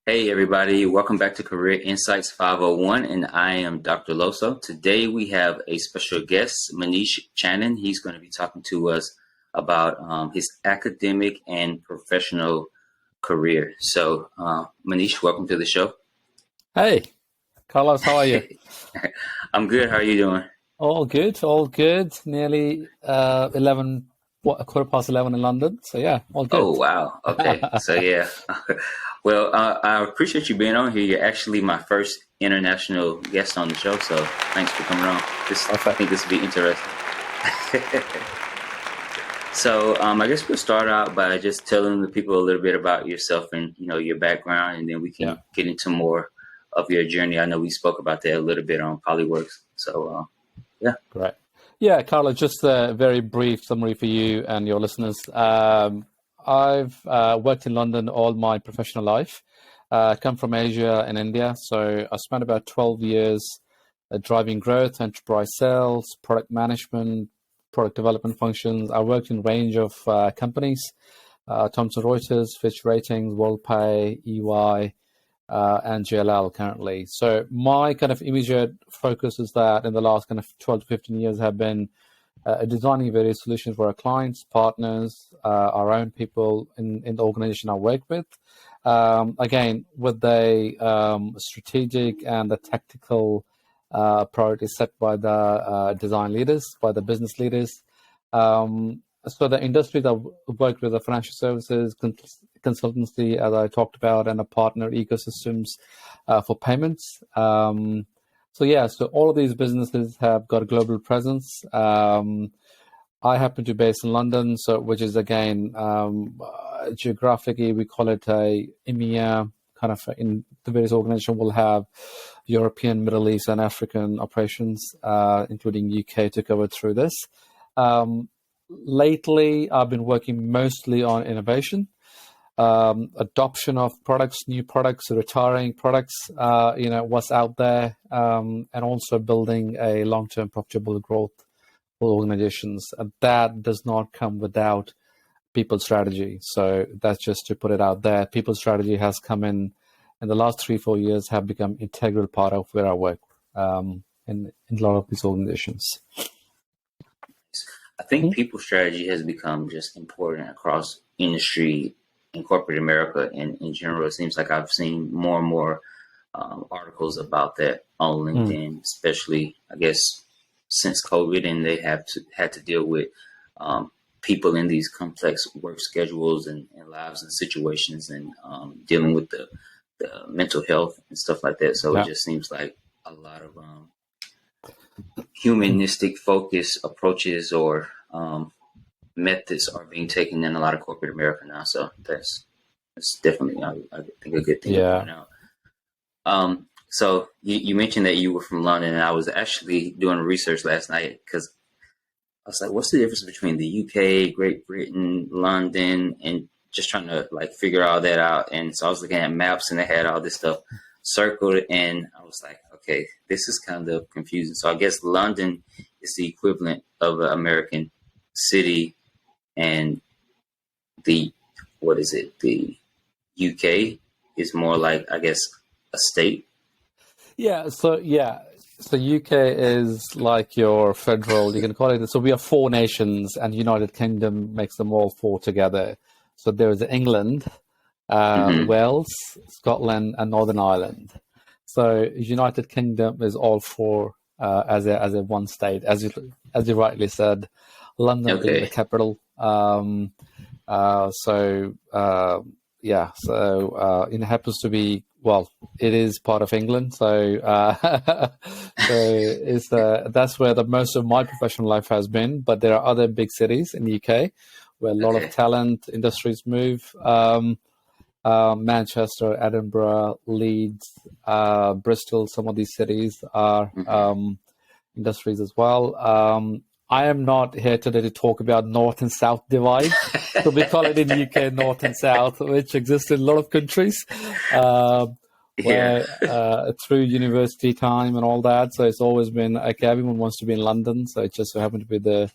Hey everybody, welcome back to Career Insights 501, and I am Dr. Loso. Today we have a special guest, Manish Chanan. He's going to be talking to us about his academic and professional career. So, Manish, welcome to the show. Hey, Carlos, how are you? I'm good. How are you doing? All good, all good. Nearly 11, a quarter past 11 in London. So yeah, all good. Oh, wow. Okay. So yeah. Well, I appreciate you being on here. You're actually my first international guest on the show. So thanks for coming on. I think this will be interesting. So I guess we'll start out by just telling the people a little bit about yourself and, your background, and then we can get into more of your journey. I know we spoke about that a little bit on Polyworks. So, yeah. Great. Yeah, Carlos, just a very brief summary for you and your listeners. I've worked in London all my professional life. Come from Asia and India. So I spent about 12 years driving growth, enterprise sales, product management, product development functions. I worked in a range of companies, Thomson Reuters, Fitch Ratings, WorldPay, EY, and JLL currently. So my kind of immediate focus is that in the last kind of 12 to 15 years have been designing various solutions for our clients, partners, our own people in the organization I work with. Again, with the strategic and the tactical priorities set by the design leaders, by the business leaders. So the industry that worked with the financial services, consultancy, as I talked about, and the partner ecosystems for payments. So all of these businesses have got a global presence. I happen to be based in London, which is again geographically we call it a EMEA kind of. In the various organizations will have European, Middle East, and African operations, including UK, to cover through this. Lately, I've been working mostly on innovation, adoption of products, new products, retiring products, what's out there, and also building a long-term profitable growth for organizations. That does not come without people strategy. So that's just to put it out there. People strategy has come in the last 3-4 years, have become integral part of where I work in a lot of these organizations. I think people strategy has become just important across industry in corporate America, and in general, it seems like I've seen more and more articles about that on LinkedIn, especially, I guess, since COVID, and they had to deal with people in these complex work schedules and lives and situations, and dealing with the mental health and stuff like that. So it just seems like a lot of humanistic focus approaches or methods are being taken in a lot of corporate America now. So that's definitely, I think, a good thing to point out. So you mentioned that you were from London, and I was actually doing research last night because I was like, what's the difference between the UK, Great Britain, London, and just trying to figure all that out. And so I was looking at maps, and they had all this stuff circled, and I was like, okay, this is kind of confusing. So I guess London is the equivalent of an American city, and the UK is more like, I guess, a state. So UK is like your federal, you can call it. So we are 4 nations, and United Kingdom makes them all 4 together. So there is England, Wales, Scotland, and Northern Ireland. So United Kingdom is all 4 as a one state, as you rightly said. London being the capital. It happens to be, well, it is part of England. So that's where the most of my professional life has been. But there are other big cities in the UK where a lot of talent industries move. Manchester, Edinburgh, Leeds, Bristol, some of these cities are industries as well. I am not here today to talk about North and South divide. So we call it in the UK North and South, which exists in a lot of countries where through university time and all that. So it's always been, okay, everyone wants to be in London. So it just so happened to be the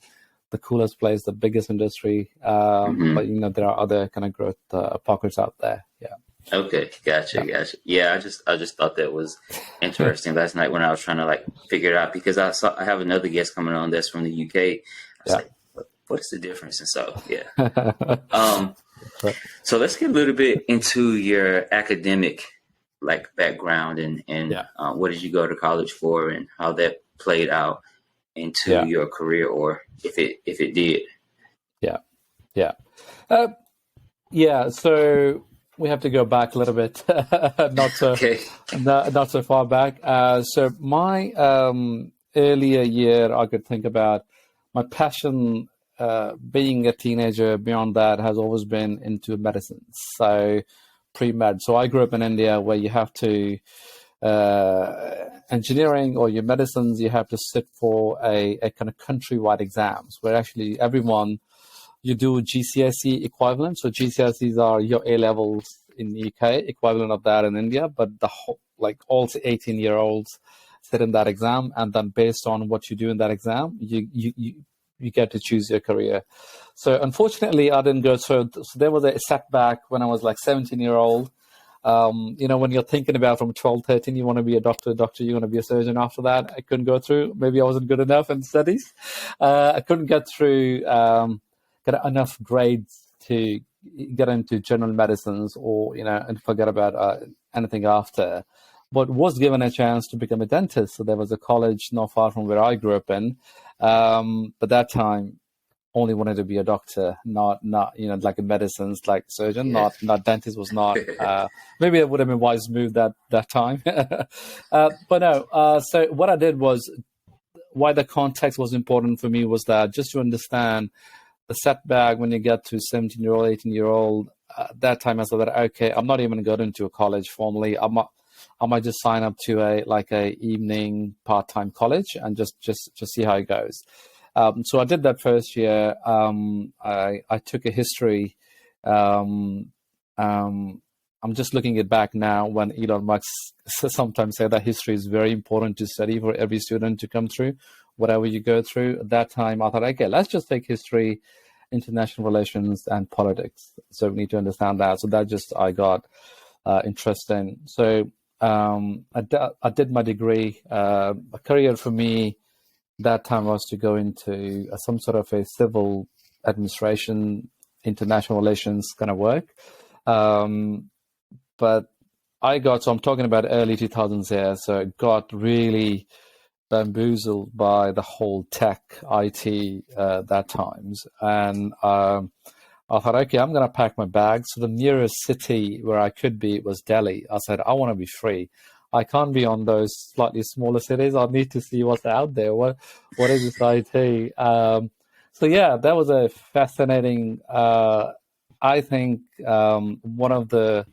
the coolest place, the biggest industry. But there are other kind of growth pockets out there. Yeah. Okay, gotcha. Yeah, I just thought that was interesting last night when I was trying to like figure it out, because I have another guest coming on that's from the UK. I was like, what is the difference? And so so let's get a little bit into your academic like background and what did you go to college for and how that played out into your career, or if it did. So we have to go back a little bit, not so far back. So my earlier year, I could think about my passion. Being a teenager, beyond that, has always been into medicine. So pre-med. So I grew up in India, where you have to engineering or your medicines, you have to sit for a kind of countrywide exams, where actually everyone, you do GCSE equivalent. So GCSEs are your A levels in the UK, equivalent of that in India, but the whole, like all 18-year-olds sit in that exam, and then based on what you do in that exam, you get to choose your career. So unfortunately, I didn't go. So there was a setback when I was like 17-year-old. When you're thinking about from 12, 13, you want to be a doctor, you want to be a surgeon after that. I couldn't go through. Maybe I wasn't good enough in studies. I couldn't get through, get enough grades to get into general medicines and forget about anything after. But was given a chance to become a dentist. So there was a college not far from where I grew up in. But that time, only wanted to be a doctor, not like in medicines, like surgeon, not dentist was not. Maybe it would have been wise move that time. But no. So what I did was, why the context was important for me was that just to understand the setback when you get to 17-year-old, 18-year-old. That time I said that, okay, I'm not even going into a college formally. I might just sign up to a evening part-time college and just see how it goes. So I did that first year. I took a history. I'm just looking it back now, when Elon Musk sometimes say that history is very important to study for every student to come through, whatever you go through. At that time, I thought, okay, let's just take history, international relations, and politics. So we need to understand that. So that just I got interested. So I did my degree. A career for me that time was to go into some sort of a civil administration, international relations kind of work. But so I'm talking about early 2000s here, so I got really bamboozled by the whole tech IT that times. And I thought, okay, I'm going to pack my bags. So the nearest city where I could be was Delhi. I said, I want to be free. I can't be on those slightly smaller cities. I need to see what's out there. What is this IT? So yeah, that was a fascinating, I think, one of the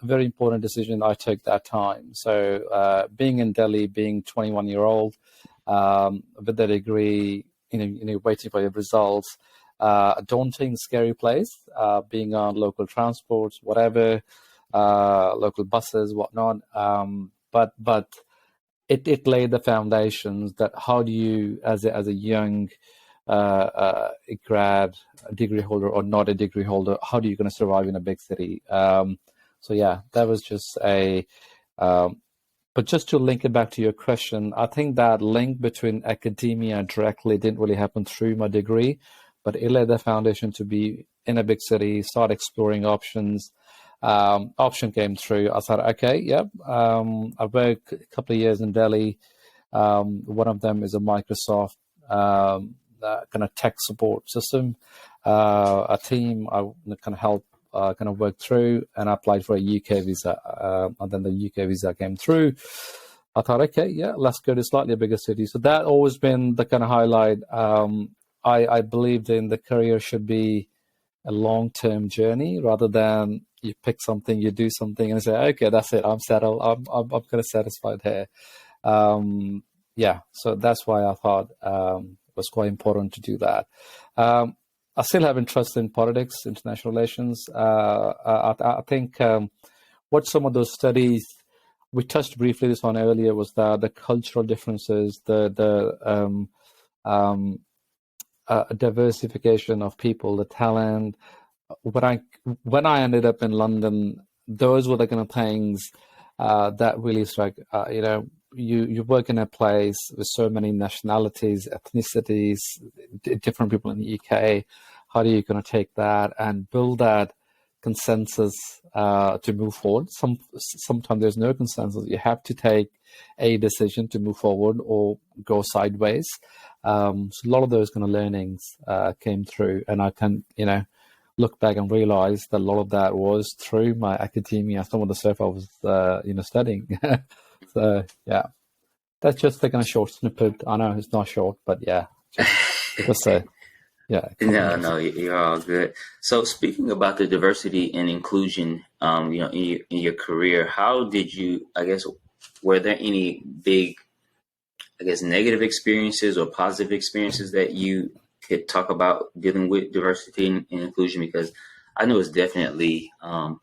very important decisions I took that time. So being in Delhi, being 21-year-old, with the degree, waiting for your results, a daunting, scary place, being on local transports, whatever, local buses, whatnot. But it laid the foundations that how do you, as a young grad, degree holder or not a degree holder, how do you going to survive in a big city? So yeah, that was just but just to link it back to your question, I think that link between academia directly didn't really happen through my degree, but it laid the foundation to be in a big city, start exploring options. Option came through. I thought, okay, yep. I worked a couple of years in Delhi. One of them is a Microsoft kind of tech support system. A team I kind of helped kind of work through, and I applied for a UK visa. And then the UK visa came through. I thought, okay, yeah, let's go to slightly bigger city. So that always been the kind of highlight. I believed in the career should be a long-term journey rather than you pick something, you do something and say, okay, that's it. I'm settled. I'm kind of satisfied here. Yeah. So that's why I thought it was quite important to do that. I still have interest in politics, international relations. I think what some of those studies, we touched briefly this one earlier, was the cultural differences, the a diversification of people, the talent. When I ended up in London, those were the kind of things that really struck. You work in a place with so many nationalities, ethnicities, different people in the UK. How do you kind of take that and build that consensus to move forward? Sometimes there's no consensus. You have to take a decision to move forward or go sideways. So a lot of those kind of learnings came through, and I can, look back and realize that a lot of that was through my academia, some of the stuff I was, studying. So yeah, that's just taking a short snippet. I know it's not short, but yeah, just yeah. No, you're all good. So speaking about the diversity and inclusion, in your career, how did you, were there any big, negative experiences or positive experiences that you could talk about dealing with diversity and inclusion? Because I know it's definitely a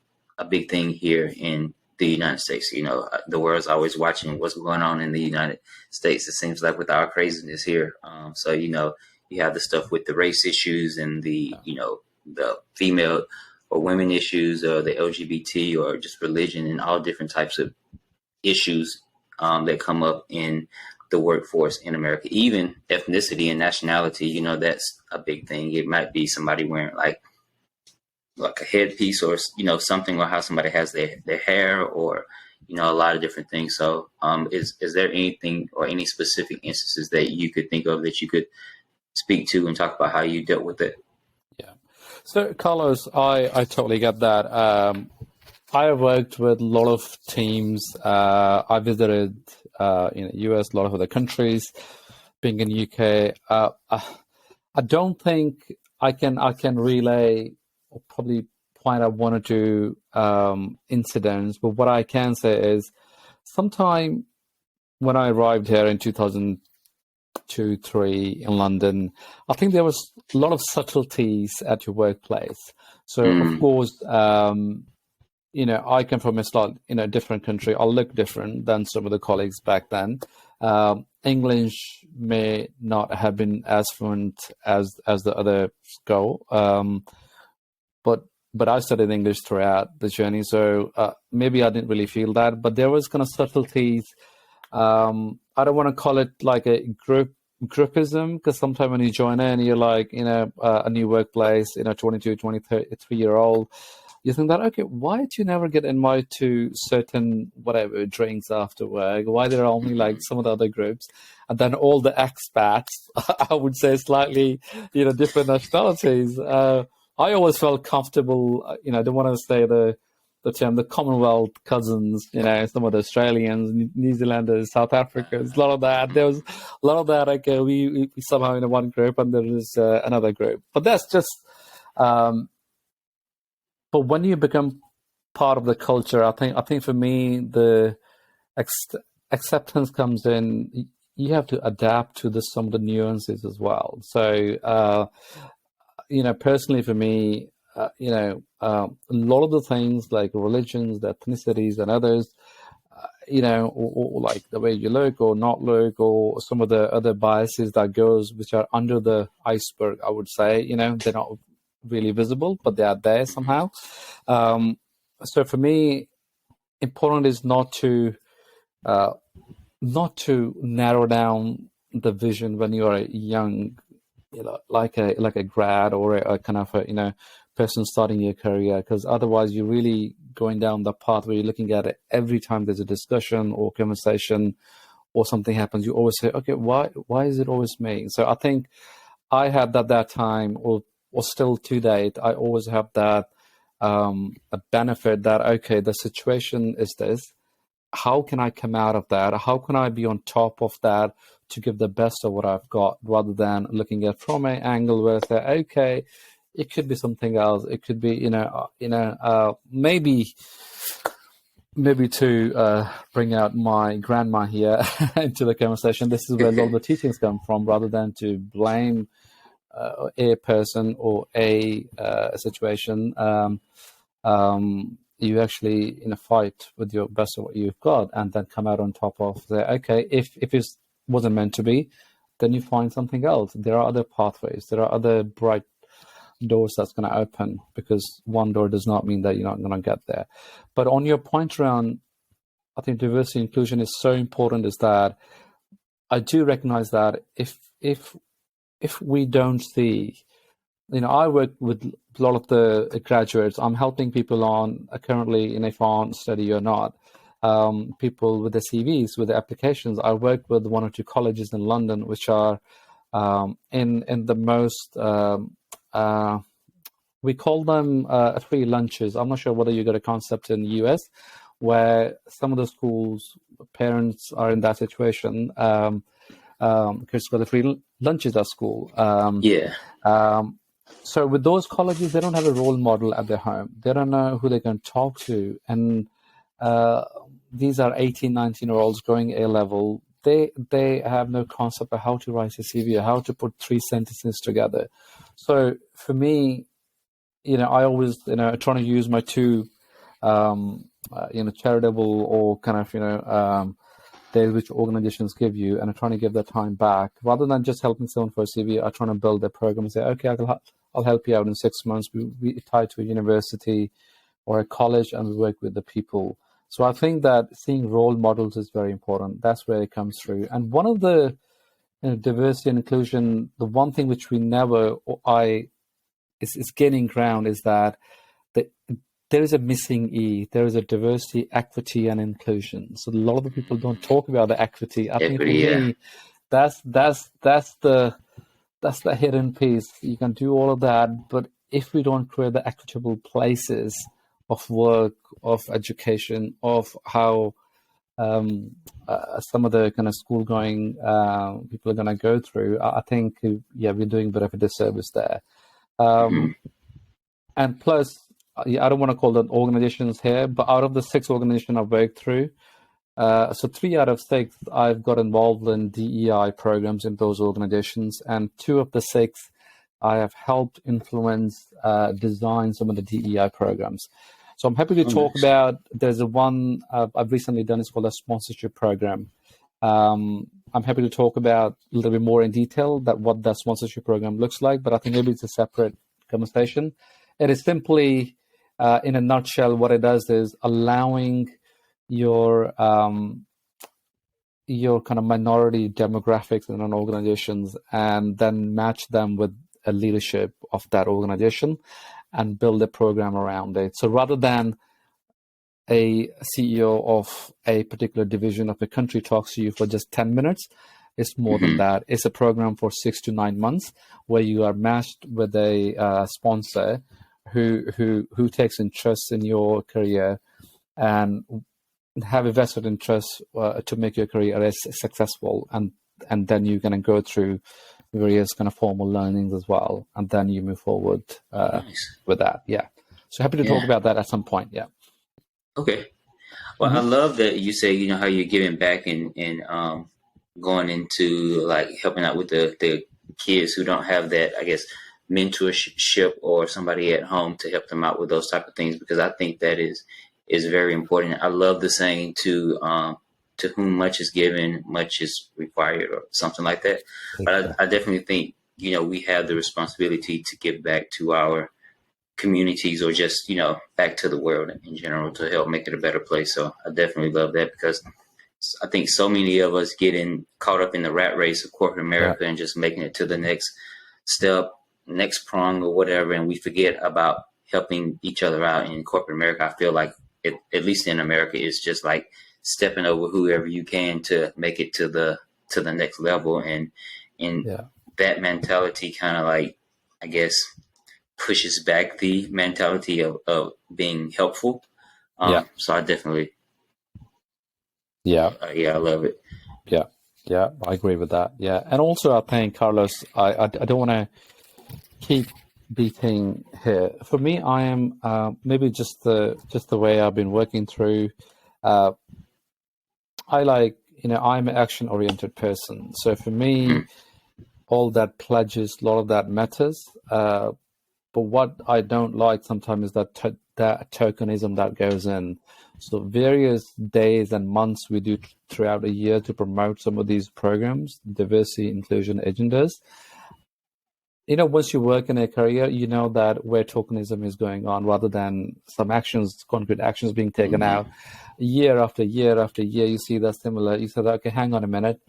big thing here in the United States. The world's always watching what's going on in the United States. It seems like with our craziness here. So you have the stuff with the race issues and the the female or women issues, or the LGBT, or just religion, and all different types of issues that come up in the workforce in America. Even ethnicity and nationality, that's a big thing. It might be somebody wearing like a headpiece, or something, or how somebody has their hair, or a lot of different things. So is there anything or any specific instances that you could think of that you could speak to and talk about how you dealt with it? Yeah. So Carlos, I totally get that. I worked with a lot of teams. I visited US, a lot of other countries. Being in UK, I don't think I can relay or probably point out one or two incidents. But what I can say is, sometime when I arrived here in 2002-3 in London, I think there was a lot of subtleties at your workplace. So of course, I come from a slightly different country. I'll look different than some of the colleagues back then. English may not have been as fluent as the others go, but I studied English throughout the journey, so maybe I didn't really feel that. But there was kind of subtleties. I don't want to call it like a groupism, because sometimes when you join in, you're like, a new workplace, 22, 23-year-old, you think that, okay, why did you never get invited to certain whatever drinks after work? Why there are only like some of the other groups? And then all the expats, I would say slightly, different nationalities. I always felt comfortable, I don't want to say the term, the Commonwealth cousins, some of the Australians, New Zealanders, South Africans, a lot of that. There was a lot of that, like we somehow in one group, and there is another group. But that's just, but when you become part of the culture, I think for me, the acceptance comes in. You have to adapt to some of the nuances as well. So, personally for me, a lot of the things like religions, the ethnicities, and others, or like the way you look or not look, or some of the other biases that goes, which are under the iceberg, I would say, they're not really visible, but they are there somehow. So for me, important is not to narrow down the vision when you are a young, like a grad, or a kind of a person starting your career, because otherwise you're really going down the path where you're looking at it every time there's a discussion or conversation or something happens. You always say, okay, why is it always me? So I think I had that time, or still to date, I always have that a benefit that, okay, the situation is this. How can I come out of that? How can I be on top of that to give the best of what I've got, rather than looking at from an angle where I say, okay, it could be something else. It could be, maybe to bring out my grandma here into the conversation. This is where a lot of the teachings come from, rather than to blame a person or a situation. You actually fight with your best of what you've got, and then come out on top of the, okay, if it wasn't meant to be, then you find something else. There are other pathways. There are other bright doors that's going to open, because one door does not mean that you're not going to get there. But on your point around, I think diversity inclusion is so important, is that I do recognize that if we don't see, I work with a lot of the graduates. I'm helping people on currently in a foreign study or not, people with the CVs, with the applications. I work with one or two colleges in London, which are in the most, we call them free lunches. I'm not sure whether you got a concept in the US, where some of the schools, parents are in that situation, because got the free lunches at school. So with those colleges, they don't have a role model at their home. They don't know who they can talk to. And these are 18, 19-year-olds going A-level. They have no concept of how to write a CV or how to put 3 sentences together. So for me, I always, trying to use my 2, charitable or kind of, days which organizations give you, and I'm trying to give that time back. Rather than just helping someone for a CV, I'm trying to build a program and say, okay, I'll help you out in 6 months. We tie to a university or a college, and we work with the people. So I think that seeing role models is very important. That's where it comes through. And one of the diversity and inclusion, the one thing which we never, is gaining ground, is that there is a missing E. There is a diversity, equity, and inclusion. So a lot of the people don't talk about the equity. I think for me, that's the hidden piece. You can do all of that, but if we don't create the equitable places of work, of education, of how some of the kind of school going people are going to go through, I think we're doing a bit of a disservice there. And plus, I don't want to call them organizations here, but out of the 6 organizations I've worked through, so 3 out of 6, I've got involved in DE&I programs in those organizations, and 2 of the 6, I have helped influence, design some of the DE&I programs. So I'm happy to talk about, there's a one I've recently done, it's called a sponsorship program. I'm happy to talk about a little bit more in detail that what that sponsorship program looks like, but I think maybe it's a separate conversation. It is simply, in a nutshell, what it does is allowing your kind of minority demographics in an organizations, and then match them with a leadership of that organization and build a program around it. So rather than a CEO of a particular division of the country talks to you for just 10 minutes, it's more than that. It's a program for 6 to 9 months where you are matched with a sponsor who takes interest in your career and have a vested interest to make your career as successful, and then you're going to go through various kind of formal learnings as well, and then you move forward with that. So happy to talk about that at some point. Okay. Well, I love that you say, how you're giving back and going into like helping out with the kids who don't have that, I guess, mentorship or somebody at home to help them out with those type of things, because I think that is very important. I love the saying to whom much is given, much is required, or something like that. But I definitely think, we have the responsibility to give back to our communities, or just, back to the world in general, to help make it a better place. So I definitely love that, because I think so many of us getting caught up in the rat race of corporate America and just making it to the next step, next prong or whatever, and we forget about helping each other out. In corporate America, I feel like at least in America, it's just like stepping over whoever you can to make it to the next level, and that mentality kind of like, I guess, pushes back the mentality of being helpful. So I definitely I love it. I agree with that. And also I think, Carlos, I don't want to keep beating here. For me, I am maybe just the way I've been working through. I like, I'm an action oriented person. So for me, all that pledges, a lot of that matters. But what I don't like sometimes is that tokenism that goes in. So various days and months we do throughout a year to promote some of these programs, diversity, inclusion agendas. Once you work in a career, you know that where tokenism is going on, rather than some actions, concrete actions being taken out year after year after year. You see that similar. You said, okay, hang on a minute.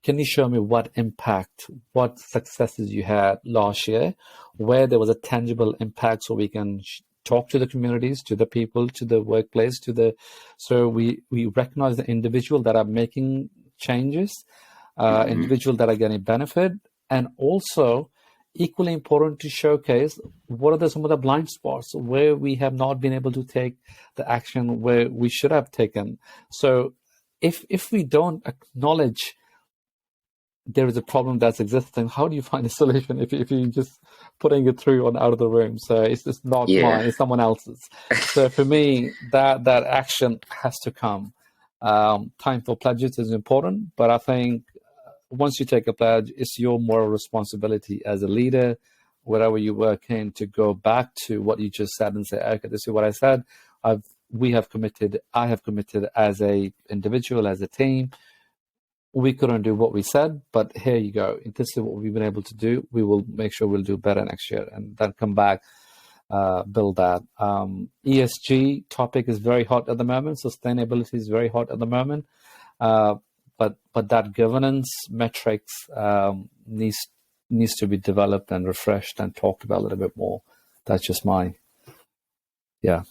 Can you show me what impact, what successes you had last year, where there was a tangible impact, so we can talk to the communities, to the people, to the workplace, so we recognize the individual that are making changes, individual that are getting benefit, and also equally important to showcase what are some of the blind spots where we have not been able to take the action where we should have taken. So if we don't acknowledge there is a problem that's existing, how do you find a solution if you're just putting it through on out of the room? So it's not mine, it's someone else's. So for me, that action has to come. Time for pledges is important, but I think once you take a pledge, it's your moral responsibility as a leader, wherever you work in, to go back to what you just said and say, okay, this is what I said. I have committed as a individual, as a team. We couldn't do what we said, but here you go. If this is what we've been able to do, we will make sure we'll do better next year, and then come back, build that. ESG topic is very hot at the moment. Sustainability is very hot at the moment. But that governance metrics needs to be developed and refreshed and talked about a little bit more. That's just my, agree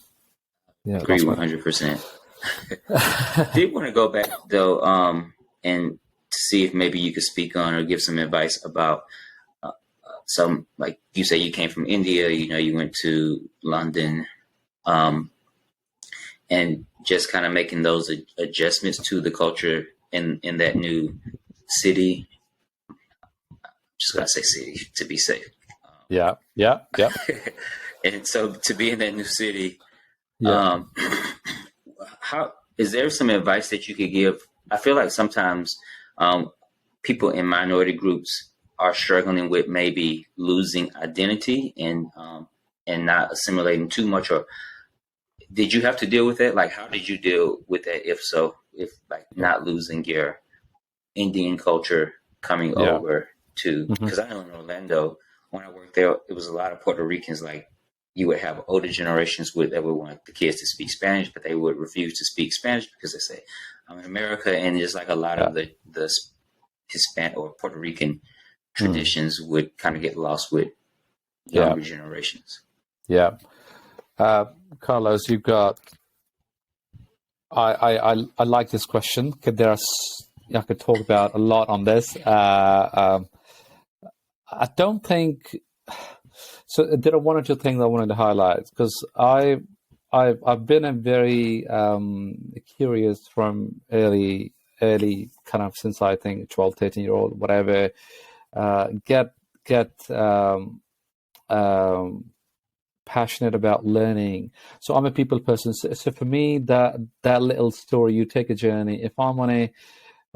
100%. Did want to go back though, and to see if maybe you could speak on or give some advice about some, like you say, you came from India, you went to London, and just kind of making those adjustments to the culture in that new city. Just gotta say city to be safe. Yeah. And so to be in that new city, how is there some advice that you could give? I feel like sometimes people in minority groups are struggling with maybe losing identity and not assimilating too much. Or did you have to deal with that? Like, how did you deal with that? If so, not losing your Indian culture coming over to, because I know in Orlando, when I worked there, it was a lot of Puerto Ricans. Like, you would have older generations that would want the kids to speak Spanish, but they would refuse to speak Spanish because they say, I'm in America. And just like a lot of the Hispanic or Puerto Rican traditions would kind of get lost with younger generations. Yeah. Carlos, you've got, I like this question. I could talk about a lot on this. I don't think, so there are one or two things I wanted to highlight, because I've been a very curious from early kind of, since I think 12, 13-year-old, whatever, get passionate about learning. So I'm a people person. So for me, that little story, you take a journey. If I'm on a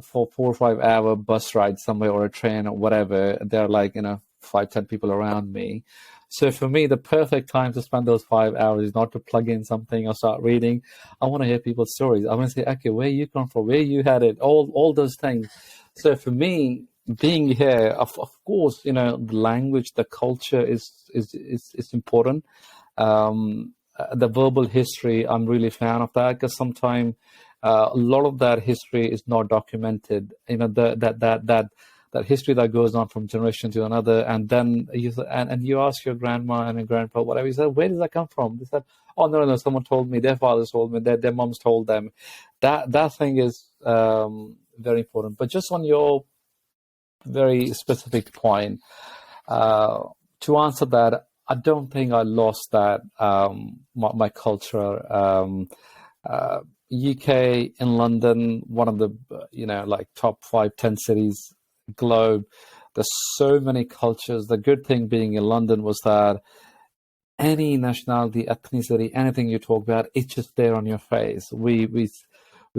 4 or 5 hour bus ride somewhere, or a train or whatever, there are like 5-10 people around me. So for me, the perfect time to spend those 5 hours is not to plug in something or start reading. I want to hear people's stories. I want to say, okay, where you come from, where you had it, all those things. So for me, being here, of course, the language, the culture is important. The verbal history, I'm really a fan of that, because sometimes a lot of that history is not documented. That history that goes on from generation to another, and then you ask your grandma and your grandpa, whatever, you said, where does that come from? They said, oh, no, someone told me, their fathers told me, their moms told them. That thing is very important. But just on your very specific point, to answer that, I don't think I lost that, my culture. UK, in London, one of the like top 5-10 cities globe. There's so many cultures. The good thing being in London was that any nationality, ethnicity, anything you talk about, it's just there on your face. We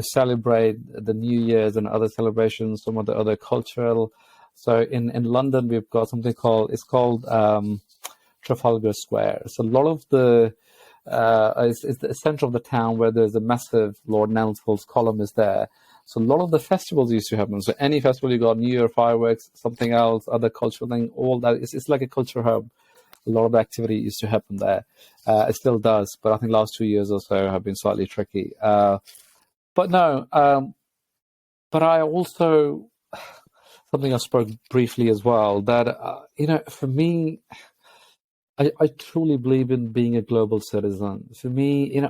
celebrate the New Year's and other celebrations, some of the other cultural. So in London, we've got something called Trafalgar Square. So a lot of the it's the center of the town where there's a massive Lord Nelson's column is there. So a lot of the festivals used to happen. So any festival you got, New Year fireworks, something else, other cultural thing, all that. It's like a culture hub. A lot of the activity used to happen there. It still does, but I think last 2 years or so have been slightly tricky. But no, but I also, something I spoke briefly as well, that, for me, I truly believe in being a global citizen. For me,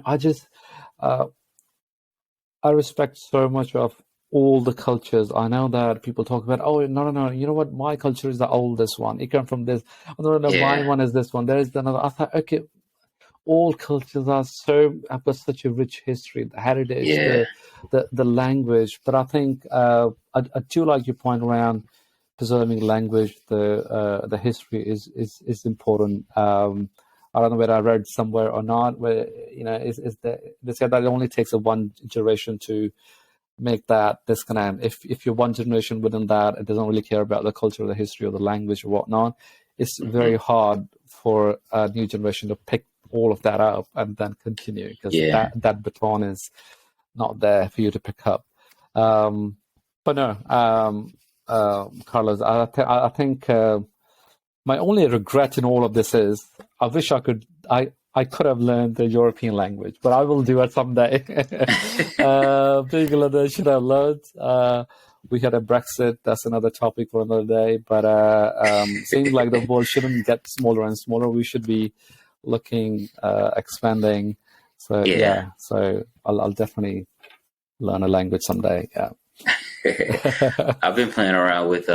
I respect so much of all the cultures. I know that people talk about, oh, no, you know what? My culture is the oldest one. It comes from this. Oh, no, my one is this one. There is another. I thought, okay, all cultures have got such a rich history, the heritage, the language. But I think I do like your point around preserving language. The history is important. I don't know whether I read somewhere or not, where they said that it only takes one generation to make that disconnect. If you're one generation within that, it doesn't really care about the culture, or the history, or the language, or whatnot. It's very hard for a new generation to pick all of that up and then continue, because that baton is not there for you to pick up. But no, Carlos, I think my only regret in all of this is I wish I could have learned the European language, but I will do it someday. Particularly, should have learned. We had a Brexit. That's another topic for another day. But seems like the world shouldn't get smaller and smaller. We should be looking, expanding. So so I'll definitely learn a language someday. Yeah. I've been playing around with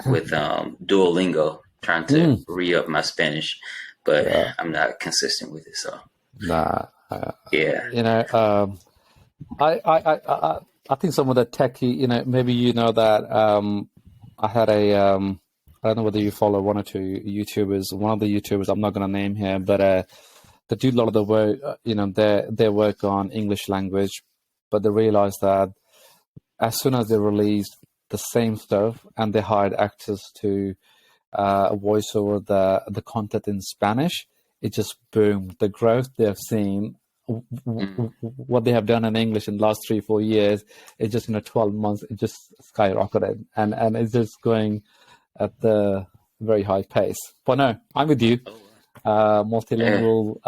Duolingo, trying to re-up my Spanish, but I'm not consistent with it. So I think some of the techie, maybe that I had I don't know whether you follow one or two YouTubers. One of the YouTubers I'm not going to name here, but they do a lot of the work. They work on English language, but they realize that as soon as they released the same stuff and they hired actors to voice over the content in Spanish, it just boomed. The growth they have seen, what they have done in English in the last 3-4 years, it just 12 months, it just skyrocketed, and it's just going at the very high pace. But no, I'm with you. Multilingual,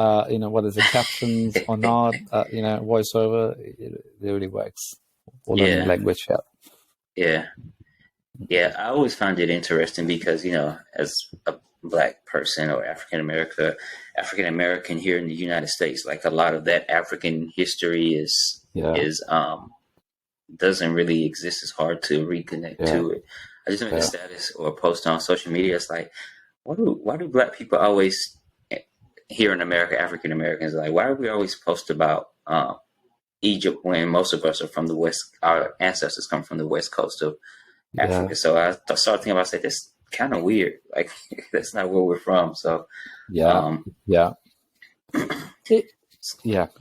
whether it's captions or not, voiceover, it really works. Or learning language, Yeah, I always found it interesting because, as a Black person or African American here in the United States, like a lot of that African history is doesn't really exist. It's hard to reconnect to it. I just made a status or a post on social media. It's like, why do Black people always here in America, African Americans, like, why are we always post about Egypt when most of us are from the West? Our ancestors come from the West Coast of Africa. So I started thinking about, that's kind of weird. Like, that's not where we're from. So you're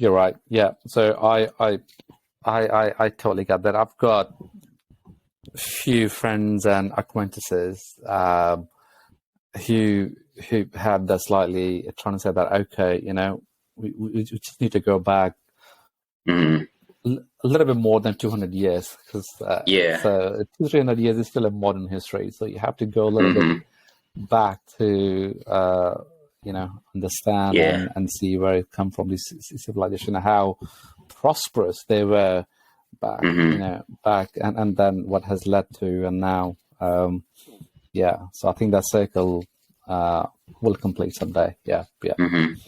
right. Yeah. So I totally get that. I've got a few friends and acquaintances who had that slightly trying to say that, okay, we just need to go back a little bit more than 200 years, because so 200-300 years is still a modern history. So you have to go a little bit back to understand and see where it come from, this civilization, how prosperous they were back, back, and then what has led to and now. So I think that circle will complete someday. And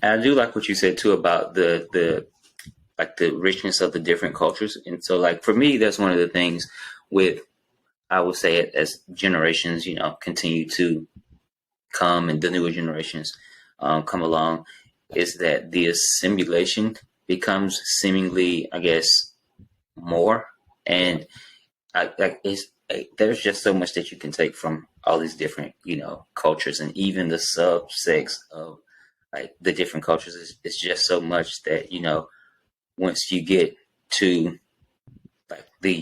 I do like what you said too about the richness of the different cultures. And so, like, for me, that's one of the things with, I would say, it as generations, continue to come and the newer generations come along, is that the assimilation becomes seemingly, I guess, more. And there's just so much that you can take from all these different, cultures, and even the subsects of like the different cultures. It's just so much that, once you get to like the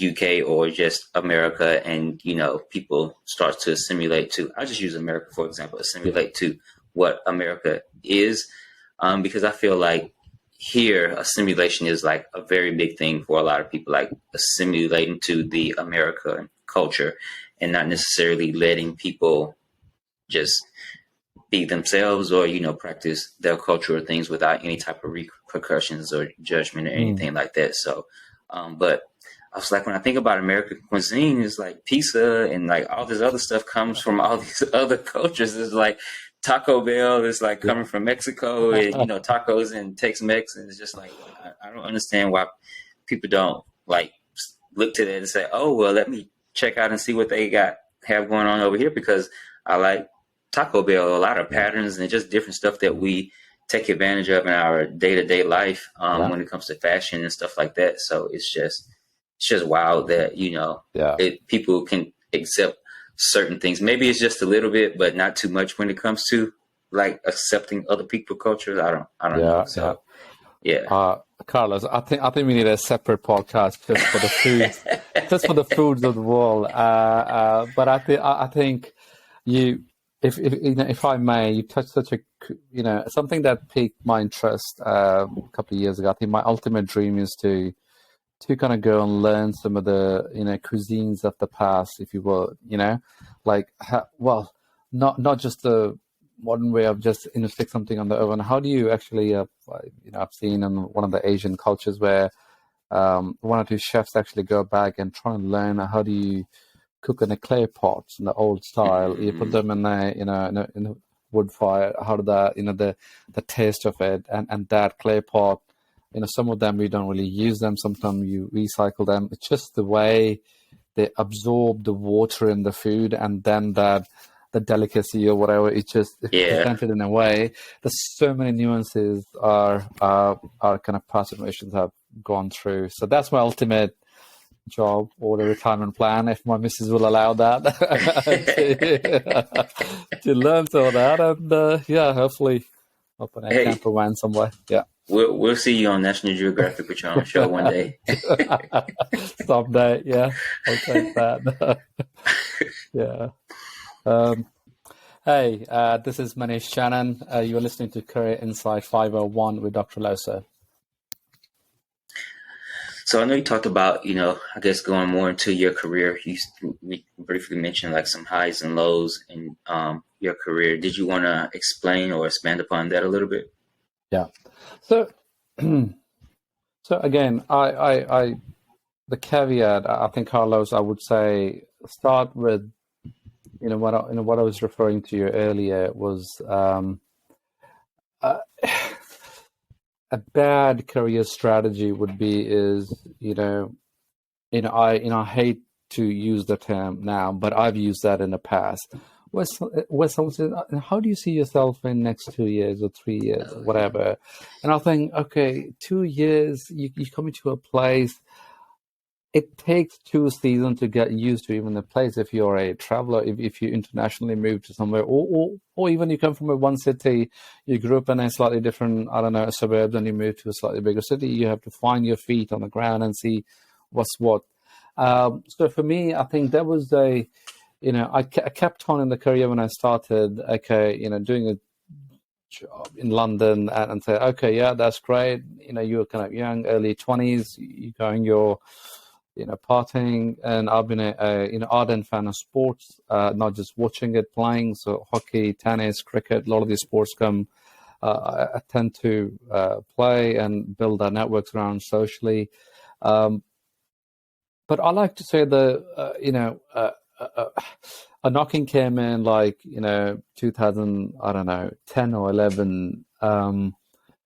UK or just America, and people start to assimilate to. I'll just use America for example, assimilate to what America is, because I feel like here assimilation is like a very big thing for a lot of people, like assimilating to the American culture and not necessarily letting people just be themselves or practice their cultural things without any type of repercussions or judgment or anything like that. So but I was like, when I think about American cuisine, it's like pizza and like all this other stuff comes from all these other cultures. It's like Taco Bell is like coming from Mexico, and tacos and Tex-Mex, and it's just like I don't understand why people don't like look to that and say, oh well, let me check out and see what they have going on over here, because I like Taco Bell, a lot of patterns and just different stuff that we take advantage of in our day-to-day life when it comes to fashion and stuff like that. So it's just wild that people can accept certain things. Maybe it's just a little bit, but not too much when it comes to like accepting other people's cultures. I don't know. So Carlos, I think we need a separate podcast just for the foods, just for the foods of the world. But I think you. If I may, you touched such a something that piqued my interest a couple of years ago. I think my ultimate dream is to kind of go and learn some of the cuisines of the past, if you will. Not just the modern way of just stick something on the oven. How do you actually I've seen in one of the Asian cultures where one or two chefs actually go back and try and learn how do you cook in a clay pot in the old style. You put them in a wood fire. How do that the taste of it and that clay pot. Some of them we don't really use them. Sometimes you recycle them. It's just the way they absorb the water in the food, and then the delicacy or whatever. It's just presented in a way. There's so many nuances our kind of past generations have gone through. So that's my ultimate job or the retirement plan, if my missus will allow that, to learn all that, and hopefully open a camper van somewhere. We'll see you on National Geographic with your own show one day. Someday, I'll take that. Hey, this is Manish Chanan. You're listening to Career Insight 501 with Dr. Losa. So I know you talked about, I guess going more into your career. We briefly mentioned like some highs and lows in your career. Did you want to explain or expand upon that a little bit? Yeah. So again, I the caveat, I think, Carlos, I would say start with, what I was referring to you earlier was a bad career strategy would be I hate to use the term now, but I've used that in the past. Where someone says, how do you see yourself in next 2 years or 3 years or whatever? And I think, okay, 2 years, you come into a place, it takes 2 seasons to get used to even the place. If you're a traveler, if you internationally move to somewhere, or even you come from one city, you grew up in a slightly different, a suburb, and you move to a slightly bigger city, you have to find your feet on the ground and see what's what. So for me, I think that was I kept on in the career when I started, doing a job in London and say, okay, yeah, that's great. You were kind of young, early 20s, you're going your, partying, and I've been a ardent fan of sports, not just watching it, playing. So hockey, tennis, cricket, a lot of these sports I tend to play and build our networks around socially. But I like to say a knocking came in like 2000, 10 or 11,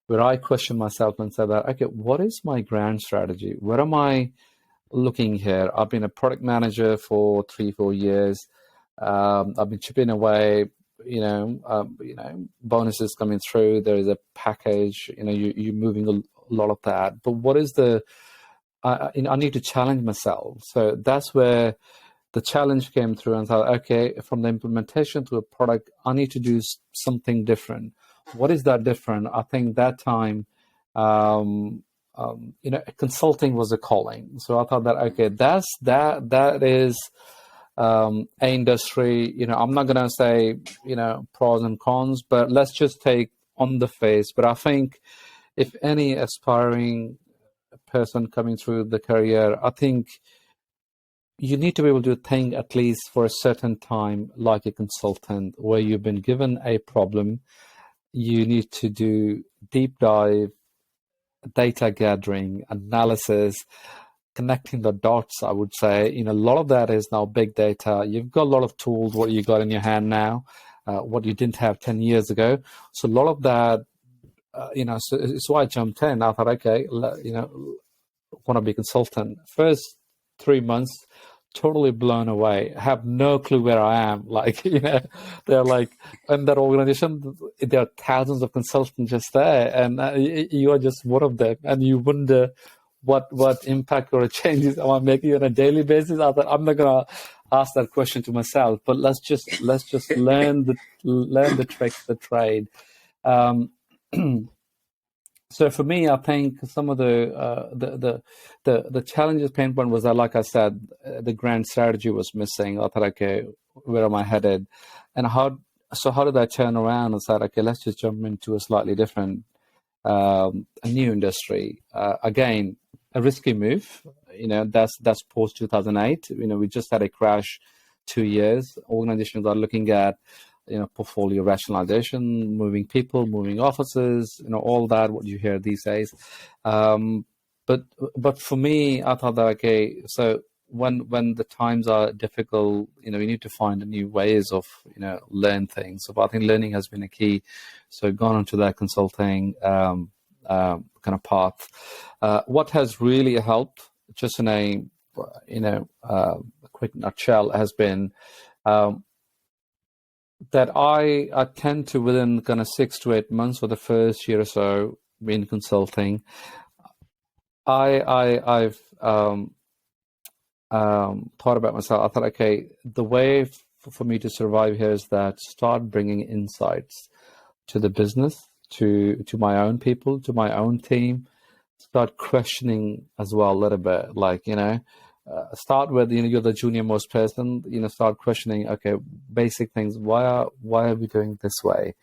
where I questioned myself and said that, okay, what is my grand strategy? Where am I looking here? I've been a product manager for 3-4 years. I've been chipping away, bonuses coming through. There is a package, you're moving a lot of that. But what is I need to challenge myself. So that's where the challenge came through, and thought, okay, from the implementation to a product, I need to do something different. What is that different? I think that time, consulting was a calling. So I thought that, okay, that is a industry, I'm not going to say, pros and cons, but let's just take on the face. But I think if any aspiring person coming through the career, I think you need to be able to think at least for a certain time like a consultant, where you've been given a problem, you need to do deep dive, data gathering, analysis, connecting the dots. I would say, a lot of that is now big data. You've got a lot of tools, what you got in your hand now, what you didn't have 10 years ago. So a lot of that, so it's why I jumped in. I thought, okay, want to be a consultant. First 3 months, totally blown away. Have no clue where I am. Like, they're like, in that organization, there are thousands of consultants just there, and you are just one of them. And you wonder what impact or changes am I making on a daily basis. I thought, I'm not gonna ask that question to myself, but let's just learn the tricks, the trade. So for me, I think some of the challenges, pain point was that, like I said, the grand strategy was missing. I thought, okay, where am I headed? And how did I turn around and said, okay, let's just jump into a slightly different, a new industry. Again, a risky move. That's post 2008. We just had a crash 2 years. Organizations are looking at portfolio rationalization, moving people, moving offices, all that, what you hear these days. But for me, I thought that, okay, so when the times are difficult, we need to find new ways of, learn things. So I think learning has been a key. So gone into that consulting kind of path. What has really helped, just in a, a quick nutshell, has been, that I tend to, within kind of 6 to 8 months for the first year or so in consulting, I've thought about myself. I thought, okay, the way for me to survive here is that start bringing insights to the business, to my own people, to my own team, start questioning as well a little bit, like, start with, you're the junior most person, start questioning, okay, basic things. Why are we doing this way?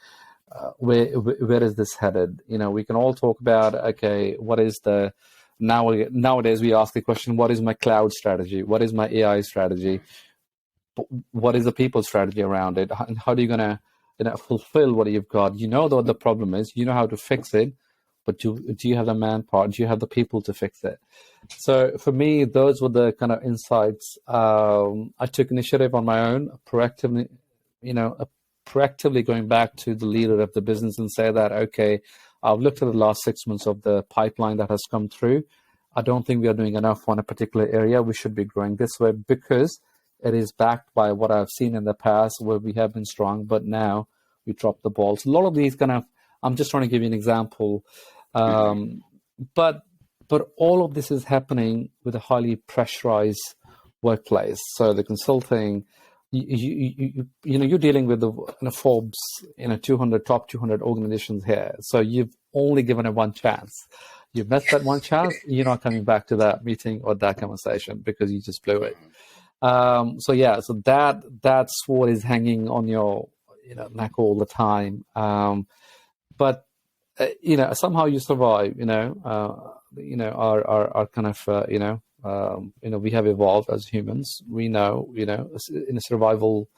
Where is this headed? We can all talk about, okay, what is the, nowadays we ask the question, what is my cloud strategy? What is my AI strategy? What is the people strategy around it? And how are you going to, fulfill what you've got? What the problem is, how to fix it, but do you have the manpower? Do you have the people to fix it? So for me, those were the kind of insights. I took initiative on my own, proactively going back to the leader of the business and say that, okay, I've looked at the last 6 months of the pipeline that has come through. I don't think we are doing enough on a particular area. We should be growing this way because it is backed by what I've seen in the past where we have been strong, but now we dropped the ball. So a lot of these kind of, I'm just trying to give you an example. But all of this is happening with a highly pressurized workplace. So the consulting, you're dealing with the Forbes, 200 top 200 organizations here. So you've only given it one chance. You missed that one chance. You're not coming back to that meeting or that conversation because you just blew it. So that's what is hanging on your neck all the time. But somehow you survive. Our kind of we have evolved as humans. We know in a survival,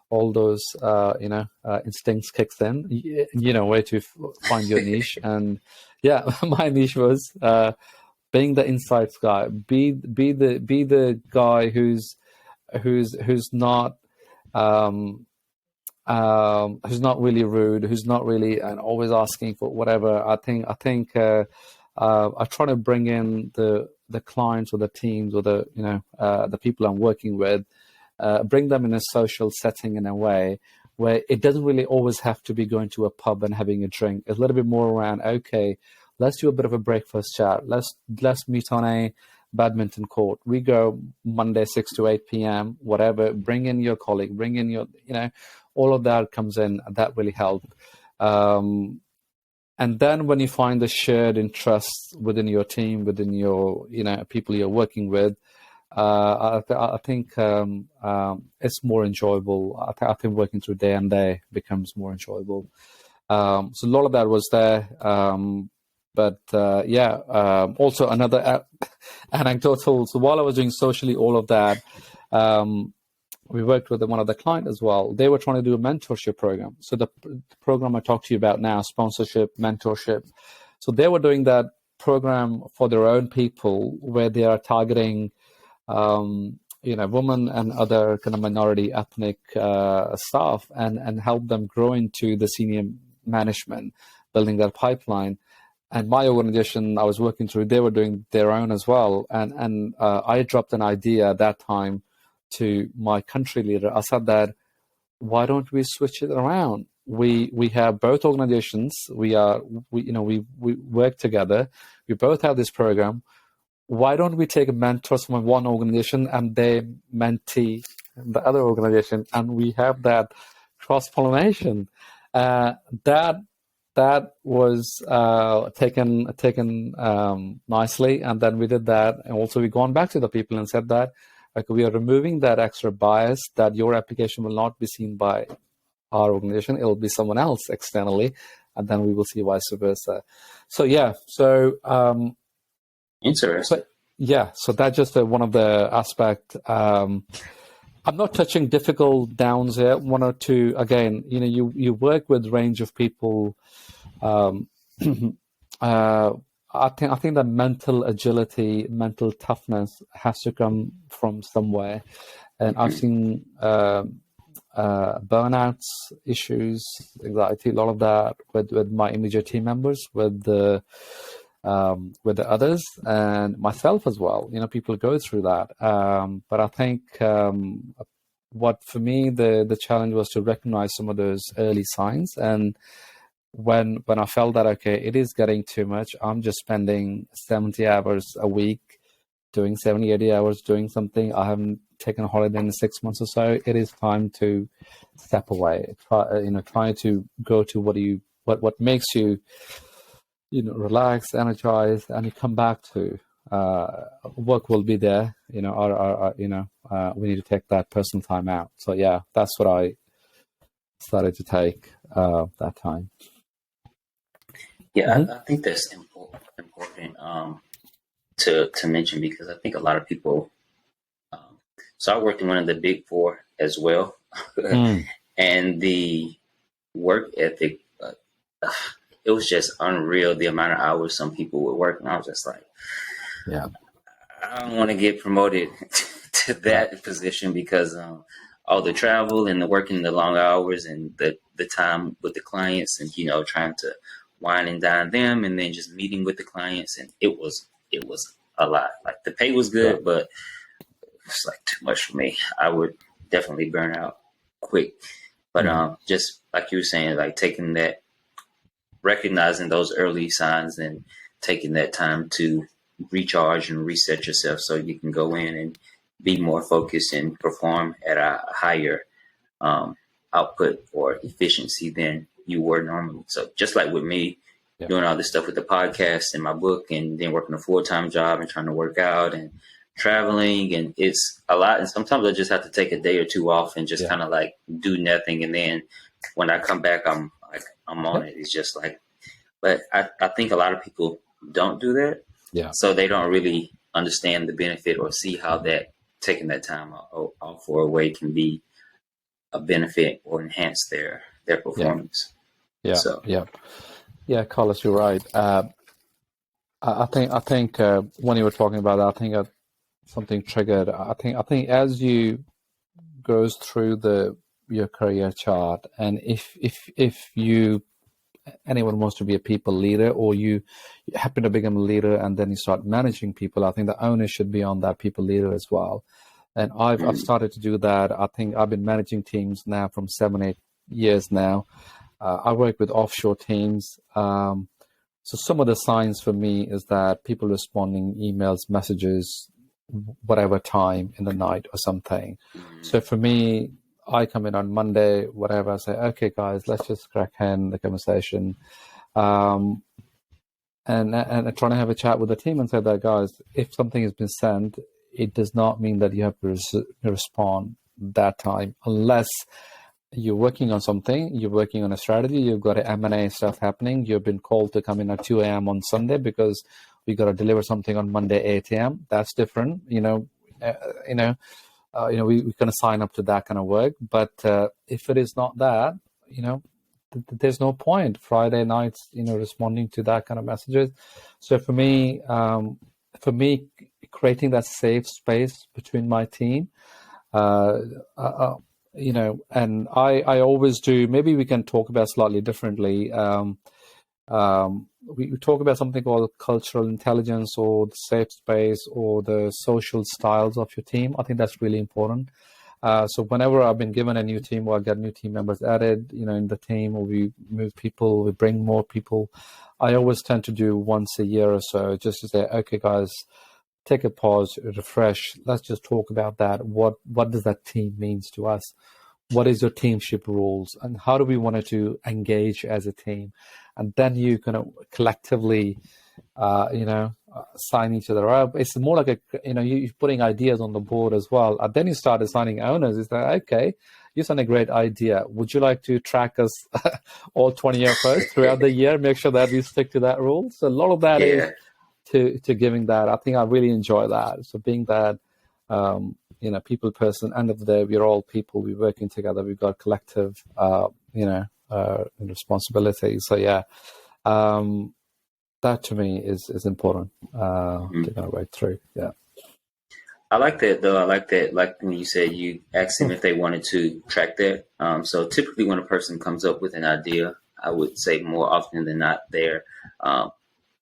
all those instincts kicks in. Where to find your niche, and my niche was being the insights guy. Be the guy who's not really rude, who's not really and always asking for whatever. I think I try to bring in the clients or the teams or the people I'm working with, bring them in a social setting in a way where it doesn't really always have to be going to a pub and having a drink. It's a little bit more around, okay, let's do a bit of a breakfast chat. Let's meet on a badminton court. We go Monday 6 to 8 p.m. whatever. Bring in your colleague. Bring in your all of that comes in. That really helped. And then when you find the shared interests within your team, within your, people you're working with, I think it's more enjoyable. I think working through day and day becomes more enjoyable. So a lot of that was there. Also another anecdotal. So while I was doing socially all of that, we worked with one of the clients as well. They were trying to do a mentorship program. So the program I talked to you about now, sponsorship, mentorship. So they were doing that program for their own people, where they are targeting, women and other kind of minority ethnic staff, and help them grow into the senior management, building that pipeline. And my organization I was working through, they were doing their own as well. And I dropped an idea at that time to my country leader. I said that, why don't we switch it around? We have both organizations. We work together. We both have this program. Why don't we take mentors from one organization and they mentee the other organization, and we have that cross-pollination? That was taken nicely, and then we did that. And also we gone back to the people and said that, like, we are removing that extra bias, that your application will not be seen by our organization, it will be someone else externally, and then we will see vice versa. So interesting. So that's just one of the aspects. I'm not touching difficult downs here. One or two, again, you work with range of people. I think that mental agility, mental toughness has to come from somewhere. And I've seen burnouts, issues, anxiety, a lot of that with my immediate team members, with the others, and myself as well. People go through that. But I think what for me the challenge was to recognize some of those early signs. And when I felt that, okay, it is getting too much, I'm just spending 70 hours a week doing 70, 80 hours doing something. I haven't taken a holiday in 6 months or so. It is time to step away. Try to go to what makes you, relax, energized, and you come back to work will be there. We need to take that personal time out. So yeah, that's what I started to take that time. Yeah, mm-hmm. I think that's important to mention, because I think a lot of people. So I worked in one of the big four as well, and the work ethic, it was just unreal. The amount of hours some people would work, and I was just like, yeah, I don't want to get promoted to that position, because all the travel and the working the long hours and the time with the clients, and trying to wine and dine them, and then just meeting with the clients, and it was a lot. Like, the pay was good, but it's like too much for me. I would definitely burn out quick. But just like you were saying, like taking that, recognizing those early signs and taking that time to recharge and reset yourself so you can go in and be more focused and perform at a higher output or efficiency than you were normally. So just like with me, doing all this stuff with the podcast and my book, and then working a full-time job and trying to work out and traveling, and it's a lot. And sometimes I just have to take a day or two off and just kind of like do nothing. And then when I come back, I'm on it. It's just like, but I think a lot of people don't do that. Yeah. So they don't really understand the benefit or see how that taking that time off for a way can be a benefit or enhance their performance. Yeah, Carlos, you're right. I think when you were talking about that, I think something triggered. I think as you goes through your career chart, and if anyone wants to be a people leader, or you happen to become a leader and then you start managing people, I think the onus should be on that people leader as well. And I've started to do that. I think I've been managing teams now from 7-8 years now. I work with offshore teams. So some of the signs for me is that people responding emails, messages, whatever time in the night or something. So for me, I come in on Monday, whatever, I say, okay, guys, let's just crack in the conversation. And trying to have a chat with the team and say that, guys, if something has been sent, it does not mean that you have to respond that time, unless you're working on something, you're working on a strategy, you've got a M&A stuff happening, you've been called to come in at 2 a.m. on Sunday because we got to deliver something on Monday 8 a.m. That's different, we're going to sign up to that kind of work. But if it is not that, there's no point Friday nights, responding to that kind of messages. So for me, creating that safe space between my team, and I always do. Maybe we can talk about slightly differently. We talk about something called cultural intelligence, or the safe space, or the social styles of your team. I think that's really important. So whenever I've been given a new team, or I get new team members added, in the team, or we move people, we bring more people, I always tend to do once a year or so, just to say, okay, guys, take a pause, refresh. Let's just talk about that. What does that team means to us? What is your teamship rules, and how do we want to engage as a team? And then you kind of collectively, sign each other up. It's more like you're putting ideas on the board as well. And then you start assigning owners. It's like, okay, you sent a great idea. Would you like to track us all 20 of us throughout the year? Make sure that we stick to that rule. So a lot of that is to giving that. I think I really enjoy that. So being that, people person, end of the day, we're all people, we're working together, we've got collective, responsibility. So yeah, that to me is important to kind of work through. Yeah. I like that though. I like that. Like when you said you asked them if they wanted to track that. So typically when a person comes up with an idea, I would say more often than not, they're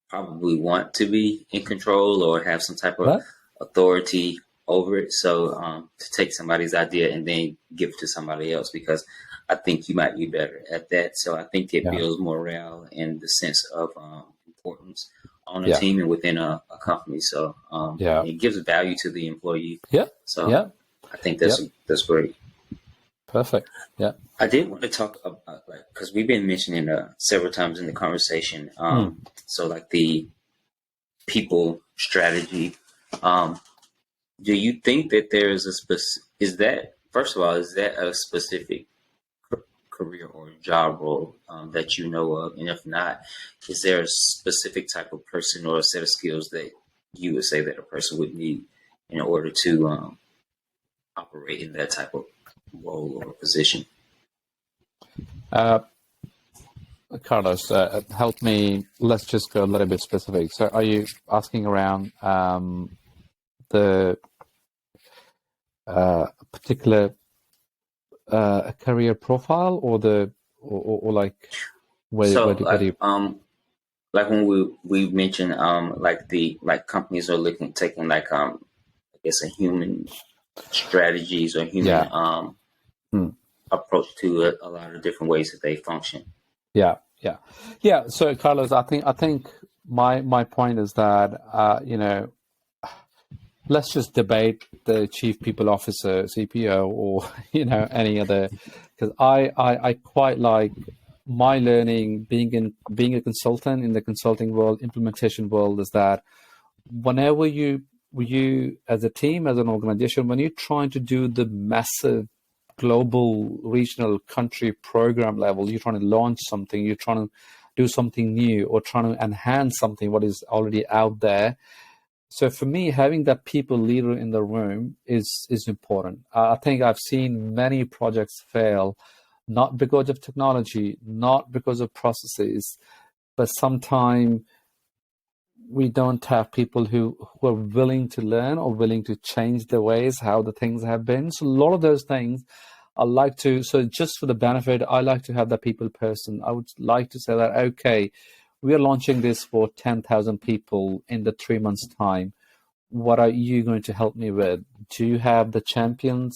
probably want to be in control or have some type of authority over it. So to take somebody's idea and then give it to somebody else, because I think you might be better at that. So I think it builds morale and the sense of importance on a team and within a company. So it gives value to the employee. So I think that's great. Perfect. Yeah. I did want to talk about, because we've been mentioning several times in the conversation. So like the people strategy. Do you think that there is is that a specific career or job role that you know of? And if not, is there a specific type of person or a set of skills that you would say that a person would need in order to operate in that type of role or position? Carlos, help me. Let's just go a little bit specific. So are you asking around the particular career profile, or like where do you... like when we mentioned like companies are taking I guess a human strategies or human approach to a lot of different ways that they function. Yeah. So Carlos, I think my point is that let's just debate the chief people officer, CPO, or any other, because I quite like my learning being a consultant in the consulting world, implementation world, is that whenever you as a team, as an organization, when you're trying to do the massive global, regional, country program level, you're trying to launch something, you're trying to do something new, or trying to enhance something what is already out there. So for me, having that people leader in the room is important. I think I've seen many projects fail, not because of technology, not because of processes, but sometimes we don't have people who are willing to learn or willing to change the ways how the things have been. So a lot of those things I like to, so just for the benefit, I like to have that people person. I would like to say that, okay, we are launching this for 10,000 people in the 3 months time. What are you going to help me with? Do you have the champions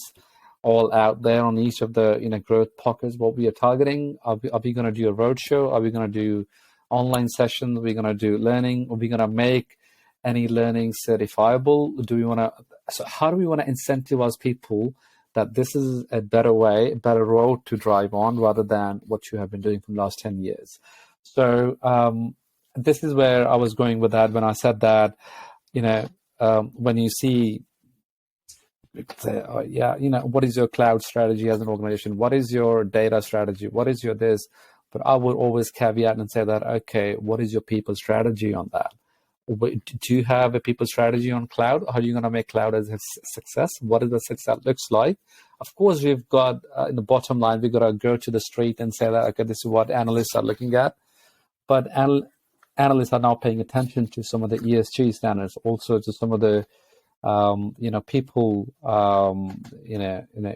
all out there on each of the growth pockets, what we are targeting? Are we going to do a roadshow? Are we going to do online sessions? Are we going to do learning? Are we going to make any learning certifiable? Do we want to? So how do we want to incentivize people that this is a better way, a better road to drive on, rather than what you have been doing for the last 10 years? So this is where I was going with that when I said that, when you see, what is your cloud strategy as an organization? What is your data strategy? What is your this? But I would always caveat and say that, okay, what is your people strategy on that? Do you have a people strategy on cloud? How are you going to make cloud as a success? What is the success looks like? Of course, we've got in the bottom line, we've got to go to the street and say that, okay, this is what analysts are looking at. But analysts are now paying attention to some of the ESG standards, also to some of the people,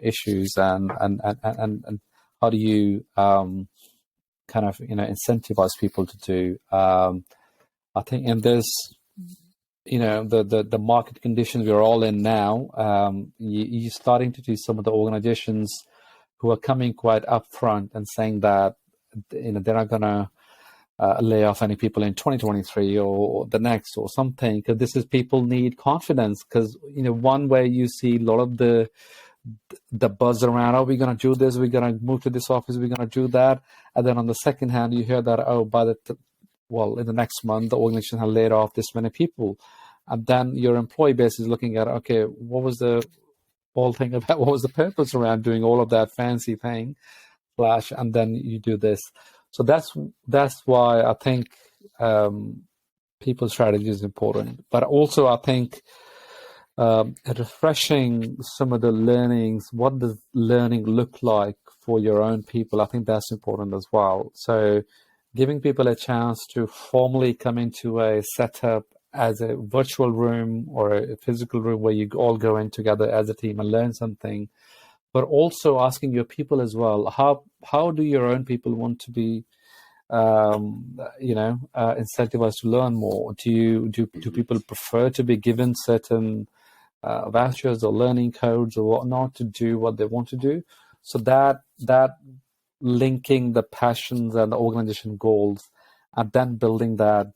issues and how do you incentivize people to do. I think in this, the market conditions we're all in now, you're starting to see some of the organizations who are coming quite upfront and saying that, they're not going to lay off any people in 2023 or the next or something, because this is people need confidence. Because, one way you see a lot of the buzz around, oh, we're going to do this, we're going to move to this office, we're going to do that. And then on the second hand, you hear that, oh, in the next month, the organization has laid off this many people. And then your employee base is looking at, okay, what was the whole thing about? What was the purpose around doing all of that fancy thing? And then you do this. So that's why I think people's strategy is important. But also I think refreshing some of the learnings, what does learning look like for your own people? I think that's important as well. So giving people a chance to formally come into a setup as a virtual room or a physical room where you all go in together as a team and learn something, but also asking your people as well, how do your own people want to be incentivized to learn more? Do people prefer to be given certain vouchers or learning codes or whatnot to do what they want to do? So that linking the passions and the organization goals, and then building that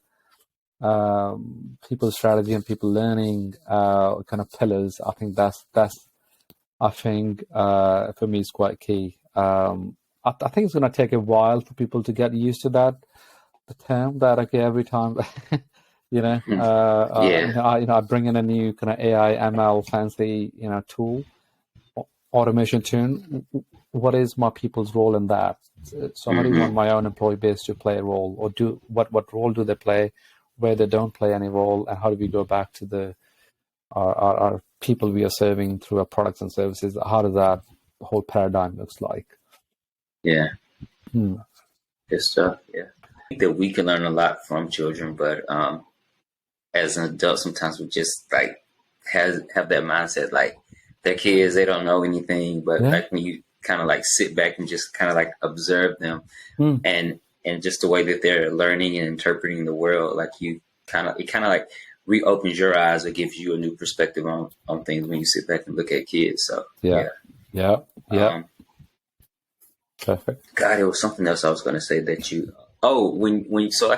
people strategy and people learning kind of pillars. I think that's for me is quite key. I think it's going to take a while for people to get used to the term that, okay, every time I bring in a new kind of AI ML fancy tool, automation tune. What is my people's role in that? So how do you want my own employee base to play a role, or what role do they play where they don't play any role, and how do we go back to our people we are serving through our products and services? How does that whole paradigm looks like? Yeah. Good stuff. Yeah. I think that we can learn a lot from children, but as an adult, sometimes we just like have that mindset, like they're kids, they don't know anything. But like when you kind of like sit back and just kind of like observe them and just the way that they're learning and interpreting the world, like it kind of like reopens your eyes or gives you a new perspective on things when you sit back and look at kids. So yeah. Perfect. God, it was something else I was going to say that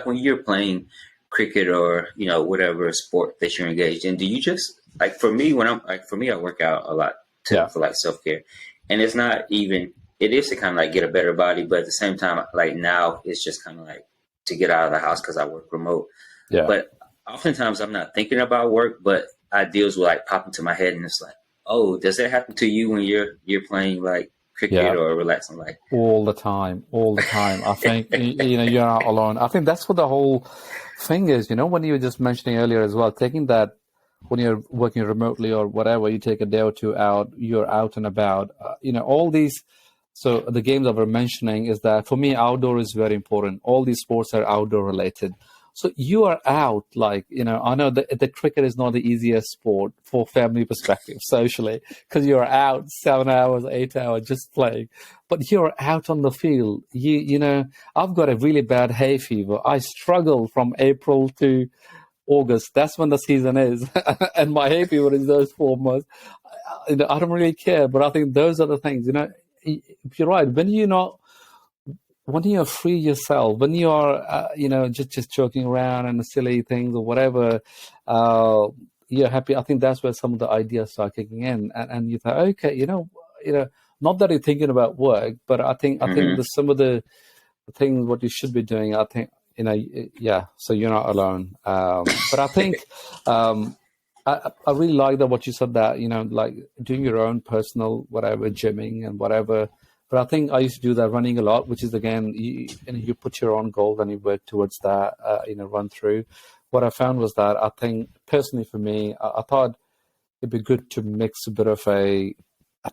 when you're playing cricket or whatever sport that you're engaged in, do you just like, for me I work out a lot too, for like self-care, and it's not even, it is to kind of like get a better body, but at the same time, like now it's just kind of like to get out of the house because I work remote. But oftentimes I'm not thinking about work, but ideas will like pop into my head, and it's like, oh, does that happen to you when you're playing like cricket or relaxing? Like all the time. I think you're not alone. I think that's what the whole thing is. When you were just mentioning earlier as well, taking that when you're working remotely or whatever, you take a day or two out, you're out and about. All these. So the games that we're mentioning is that for me, outdoor is very important. All these sports are outdoor related. So you are out, like, I know that the cricket is not the easiest sport for family perspective, socially, because you're out 7 hours, 8 hours just playing, but you're out on the field. I've got a really bad hay fever. I struggle from April to August. That's when the season is. And my hay fever is those 4 months. I don't really care, but I think those are the things, you're right. When you're free yourself, when you are, just joking around and silly things or whatever, you're happy. I think that's where some of the ideas start kicking in, and you think, okay, not that you're thinking about work, but I think there's some of the think what you should be doing, I think, yeah, so you're not alone. But I think I really like that what you said, that, like doing your own personal, whatever, gymming and whatever. But I think I used to do that running a lot, which is, again, you put your own goal and you work towards that, run through. What I found was that I think personally for me, I thought it'd be good to mix a bit of a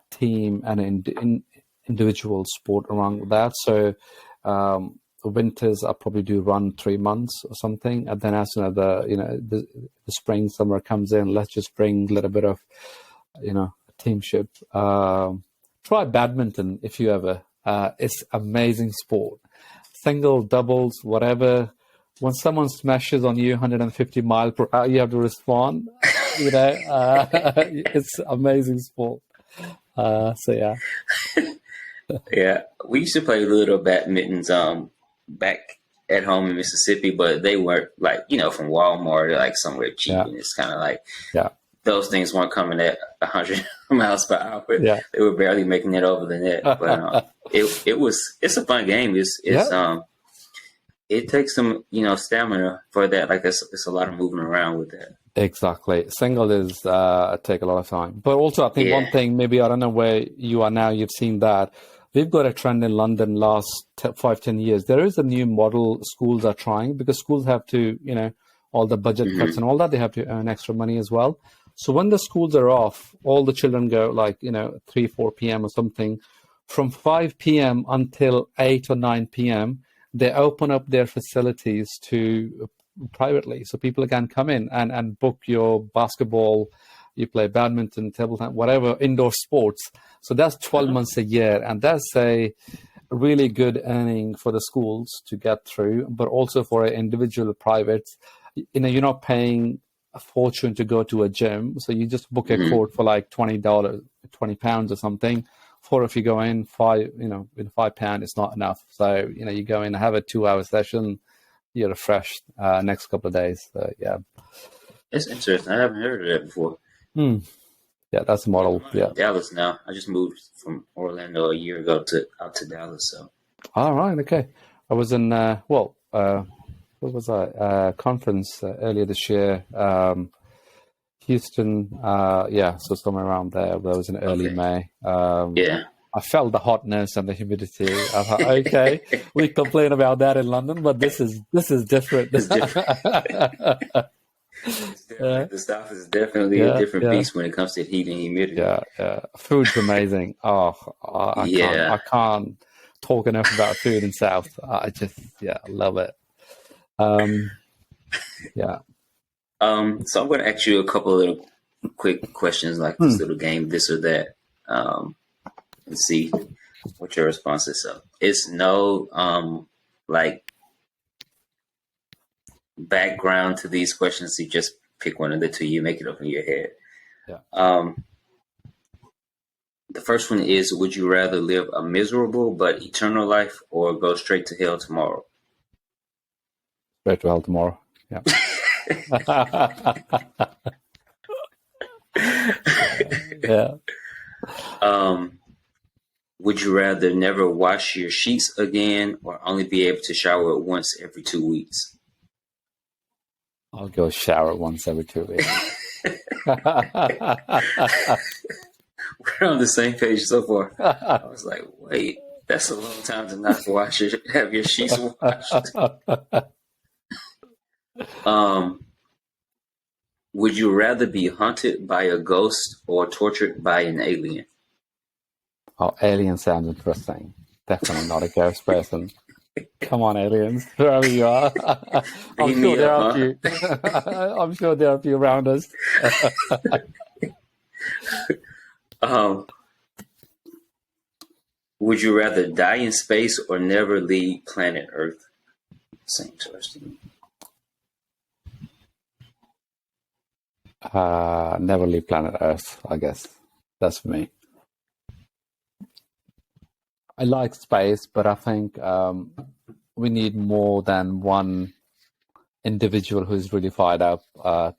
team and an individual sport around that. So winters I probably do run 3 months or something, and then as soon as the spring, summer comes in, let's just bring a little bit of teamship. Try badminton if you ever. It's amazing sport. Single, doubles, whatever. When someone smashes on you 150 miles per hour, you have to respond. It's amazing sport. So yeah. Yeah, we used to play little badmintons back at home in Mississippi, but they weren't like, from Walmart, like somewhere cheap, and it's kind of like those things weren't coming at 100 miles per hour. They were barely making it over the net. But it's a fun game. It takes some stamina for that. Like it's a lot of moving around with that. Exactly. Single is take a lot of time. But also I think one thing, maybe I don't know where you are now, you've seen that. We've got a trend in London last 5-10 years. There is a new model schools are trying, because schools have to, all the budget cuts and all that, they have to earn extra money as well. So when the schools are off, all the children go like, 3-4 p.m. or something. From 5 p.m. until 8 or 9 p.m., they open up their facilities to privately. So people can come in and book your basketball, you play badminton, table tennis, whatever, indoor sports. So that's 12 months a year. And that's a really good earning for the schools to get through, but also for an individual private. You're not paying a fortune to go to a gym. So you just book a court for like $20, £20 or something. For if you go in with £5, it's not enough. So, you go in and have a 2-hour session, you're refreshed next couple of days. So, yeah. It's interesting. I haven't heard of that before. Yeah, that's the model. I'm in Dallas now. I just moved from Orlando a year ago out to Dallas. So. All right. Okay. I was in, what was I? Conference earlier this year. Houston, so somewhere around there. That was in early May. I felt the hotness and the humidity. I thought, okay, we complain about that in London, but this is different. It's different. The South is definitely a different beast when it comes to heat and humidity. Yeah. Food's amazing. I can't talk enough about food in South. I just, love it. So I'm going to ask you a couple of little quick questions, like this little game, this or that, and see what your response is. So it's no background to these questions. You just pick one of the two. You make it up in your head. Yeah. The first one is: would you rather live a miserable but eternal life, or go straight to hell tomorrow? Straight to hell tomorrow. Yeah. Yeah. Would you rather never wash your sheets again, or only be able to shower once every 2 weeks? I'll go shower once every 2 weeks. We're on the same page so far. I was like, wait, that's a long time to not have your sheets washed. Would you rather be haunted by a ghost or tortured by an alien? Oh, alien sounds interesting. Definitely not a ghost person. Come on, aliens, wherever you are. I'm sure there are a few. I'm sure there are a few around us. Would you rather die in space or never leave planet Earth? Same question. Never leave planet Earth, I guess. That's for me. I like space, but I think we need more than one individual who's really fired up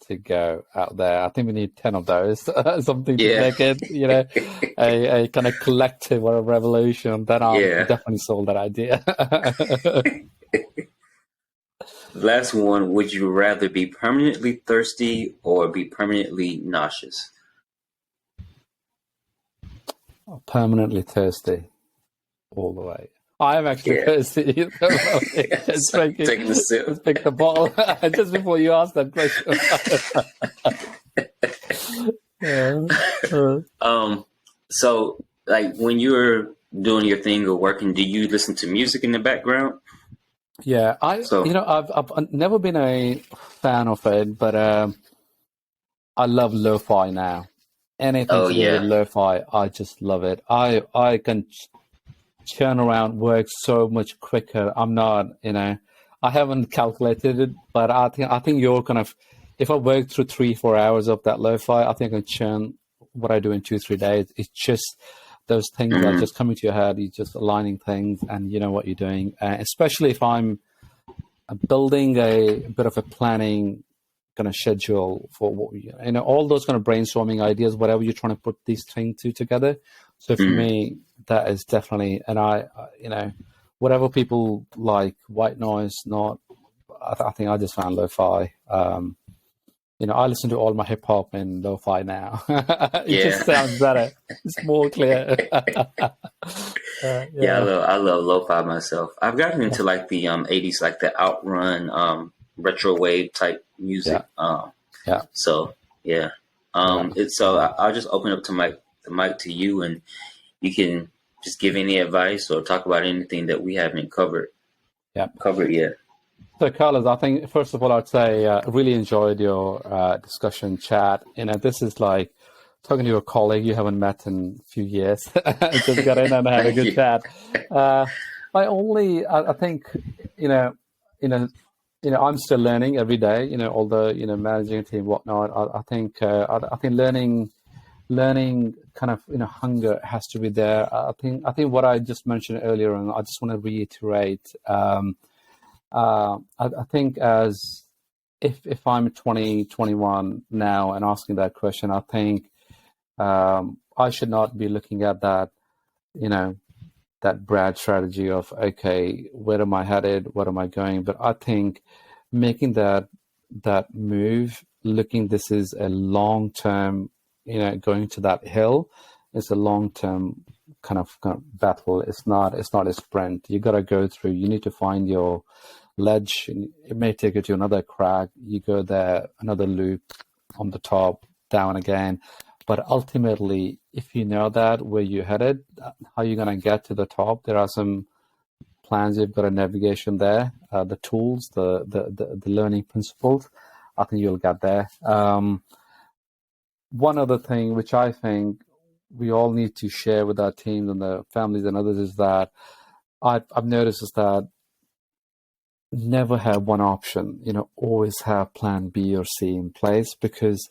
to go out there. I think we need 10 of those, something to Yeah. make it, a kind of collective or a revolution. Then I'm definitely sold that idea. Last one, would you rather be permanently thirsty or be permanently nauseous? Permanently thirsty all the way. I am actually thirsty. Just taking a sip. Just pick the bottle just before you ask that question. So like when you're doing your thing or working, do you listen to music in the background? Yeah, I've never been a fan of it, but I love lo-fi now. Anything to do with lo-fi, I just love it. I can turn around work so much quicker. I'm not, I haven't calculated it, but I think you're kind of, if I work through 3-4 hours of that lo-fi, I think I can churn what I do in 2-3 days. It's just those things that just come into your head. You're just aligning things and you know what you're doing. Especially if I'm building a bit of a planning kind of schedule for what all those kind of brainstorming ideas, whatever you're trying to put these things together. So for me, that is definitely, and I whatever people like, white noise, not, I think I just found lo-fi. I listen to all my hip hop in lo-fi now. It just sounds better. It's more clear. I love lo-fi myself. I've gotten into like the 80s, like the outrun retro wave type music. So I'll just open up the mic to you, and you can just give any advice or talk about anything that we haven't covered yet. So, Carlos, I think first of all, I'd say really enjoyed your discussion chat. This is like talking to your colleague you haven't met in a few years. Just got in and had a good chat. I think I'm still learning every day. Although managing a team, whatnot. I think learning kind of hunger has to be there. I think what I just mentioned earlier, and I just want to reiterate. I think as if I'm 20, 21 now and asking that question, I think I should not be looking at that, that broad strategy of, okay, where am I headed? What am I going? But I think making that move, this is a long-term, going to that hill, is a long-term kind of battle. It's not a sprint. You got to go through, you need to find your ledge. It may take you to another crack. You go there, another loop on the top, down again. But ultimately, if you know that where you're headed, how you're going to get to the top, there are some plans. You've got a navigation there, the tools, the learning principles. I think you'll get there. One other thing which I think we all need to share with our teams and their families and others is that I've noticed is that never have one option, always have plan B or C in place, because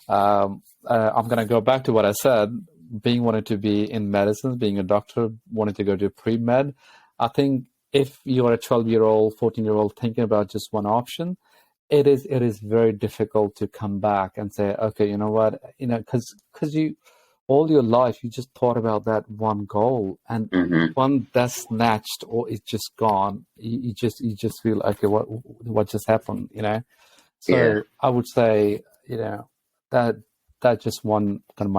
I'm going to go back to what I said, wanting to be in medicine, being a doctor, wanting to go to pre-med. I think if you're a 12-year-old, 14-year-old thinking about just one option, it is very difficult to come back and say, okay, you know what, because you, all your life, you just thought about that one goal, and one that's snatched or it's just gone, you just feel like, okay, what just happened, So I would say, that just one kind of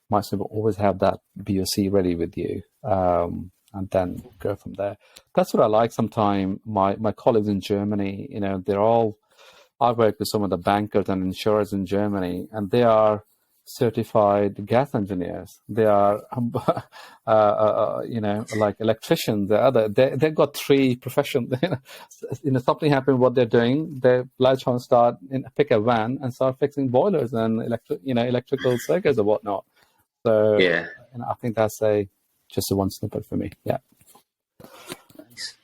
my always have that B or C ready with you, and then go from there. That's what I like. Sometimes my colleagues in Germany, I work with some of the bankers and insurers in Germany, and they are certified gas engineers. They are, like electricians. They've got 3 professions. Something happened. What they're doing, they latch on, pick a van and start fixing boilers and electrical circuits or whatnot. So I think that's just a one snippet for me. Yeah. Nice.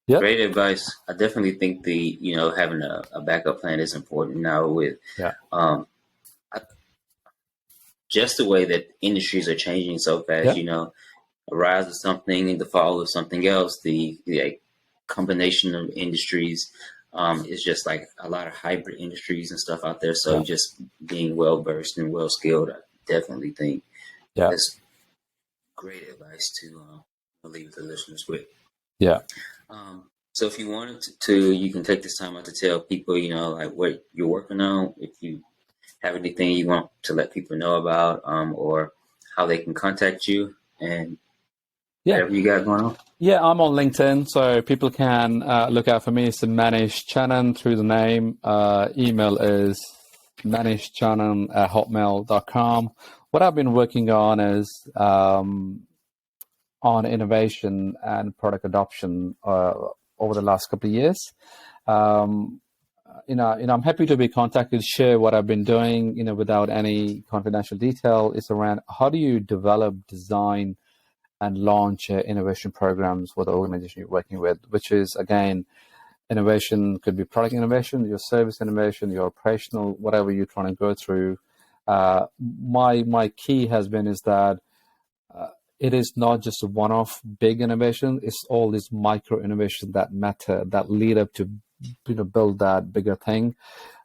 Yep. Great advice. I definitely think having a backup plan is important now with just the way that industries are changing so fast. A rise of something and the fall of something else. The combination of industries, It's just like a lot of hybrid industries and stuff out there. So just being well versed and well skilled, I definitely think that's great advice to leave the listeners with. Yeah. So if you wanted to, you can take this time out to tell people, you know, like what you're working on. If you have anything you want to let people know about, or how they can contact you and whatever you got going on. Yeah, I'm on LinkedIn, so people can look out for me. It's Manish Chanan through the name. Email is manishchanan@hotmail.com. What I've been working on is on innovation and product adoption over the last couple of years. I'm happy to be contacted, share what I've been doing, without any confidential detail. It's around how do you develop, design, and launch innovation programs for the organization you're working with, which is, again, innovation could be product innovation, your service innovation, your operational, whatever you're trying to go through. My key has been is that it is not just a one-off big innovation. It's all these micro innovations that matter, that lead up to build that bigger thing.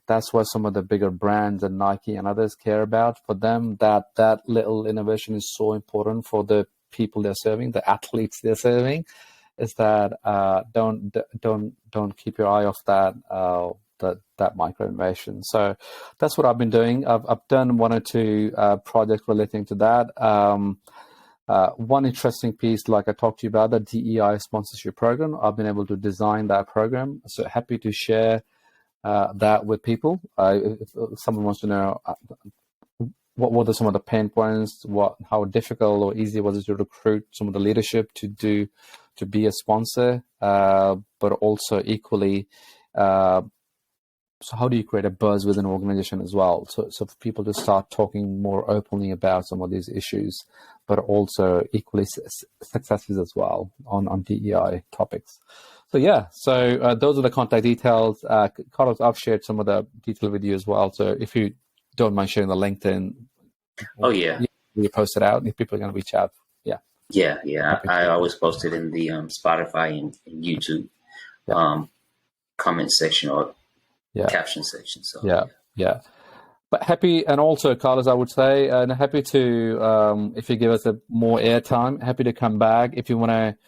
That's what some of the bigger brands and Nike and others care about. For them, that little innovation is so important for the people they're serving, the athletes they're serving. Is that don't keep your eye off that micro innovation. So that's what I've been doing. I've done one or two projects relating to that. One interesting piece, like I talked to you about, the DE&I sponsorship program. I've been able to design that program. So happy to share that with people. If someone wants to know what are some of the pain points, how difficult or easy was it to recruit some of the leadership to be a sponsor, but also equally, so how do you create a buzz within an organization as well? So for people to start talking more openly about some of these issues, but also equally successes as well on DEI topics. So those are the contact details. Carlos, I've shared some of the detail with you as well. So if you don't mind sharing the LinkedIn, we post it out. If people are going to reach out, I always post it in the Spotify and YouTube comment section or caption section. So but happy, and also Carlos, I would say, and happy to if you give us more airtime, happy to come back if you want to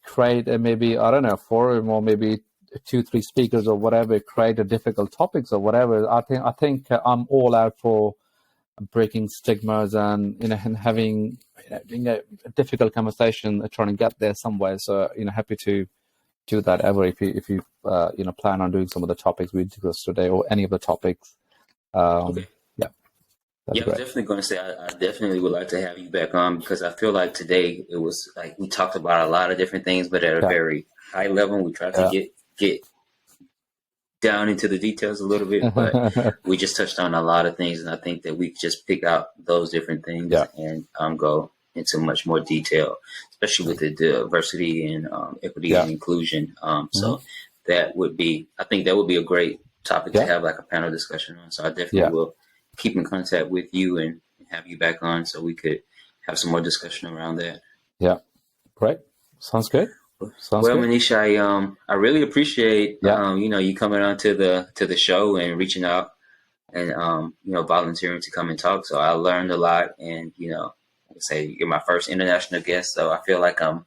create maybe, I don't know, forum or maybe 2-3 speakers or whatever, create a difficult topics or whatever. I think I'm all out for breaking stigmas and and having being a difficult conversation, trying to get there somewhere. So happy to do that ever if you plan on doing some of the topics we discussed today or any of the topics. Okay. I was definitely going to say I definitely would like to have you back on, because I feel like today it was like we talked about a lot of different things, but at a very high level. We tried to get down into the details a little bit, but we just touched on a lot of things, and I think that we just pick out those different things and go into much more detail, especially with the diversity and equity and inclusion. So that would be, I think that would be a great topic to have like a panel discussion on. So I definitely will keep in contact with you and have you back on so we could have some more discussion around that. Yeah, great. Sounds good. Manish, I really appreciate you coming on to the show and reaching out and volunteering to come and talk. So I learned a lot, and like I say, you're my first international guest, so I feel like I'm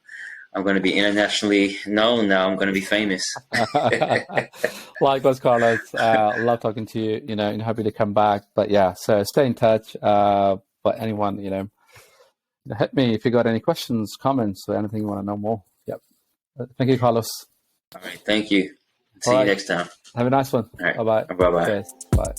going to be internationally known now. I'm going to be famous. Likewise, Carlos. Love talking to you. And happy to come back. But so stay in touch. But anyone, hit me if you got any questions, comments, or anything you want to know more. Thank you, Carlos. All right. Thank you. See you next time. Have a nice one. All right. Bye-bye. Bye-bye. Okay. Bye.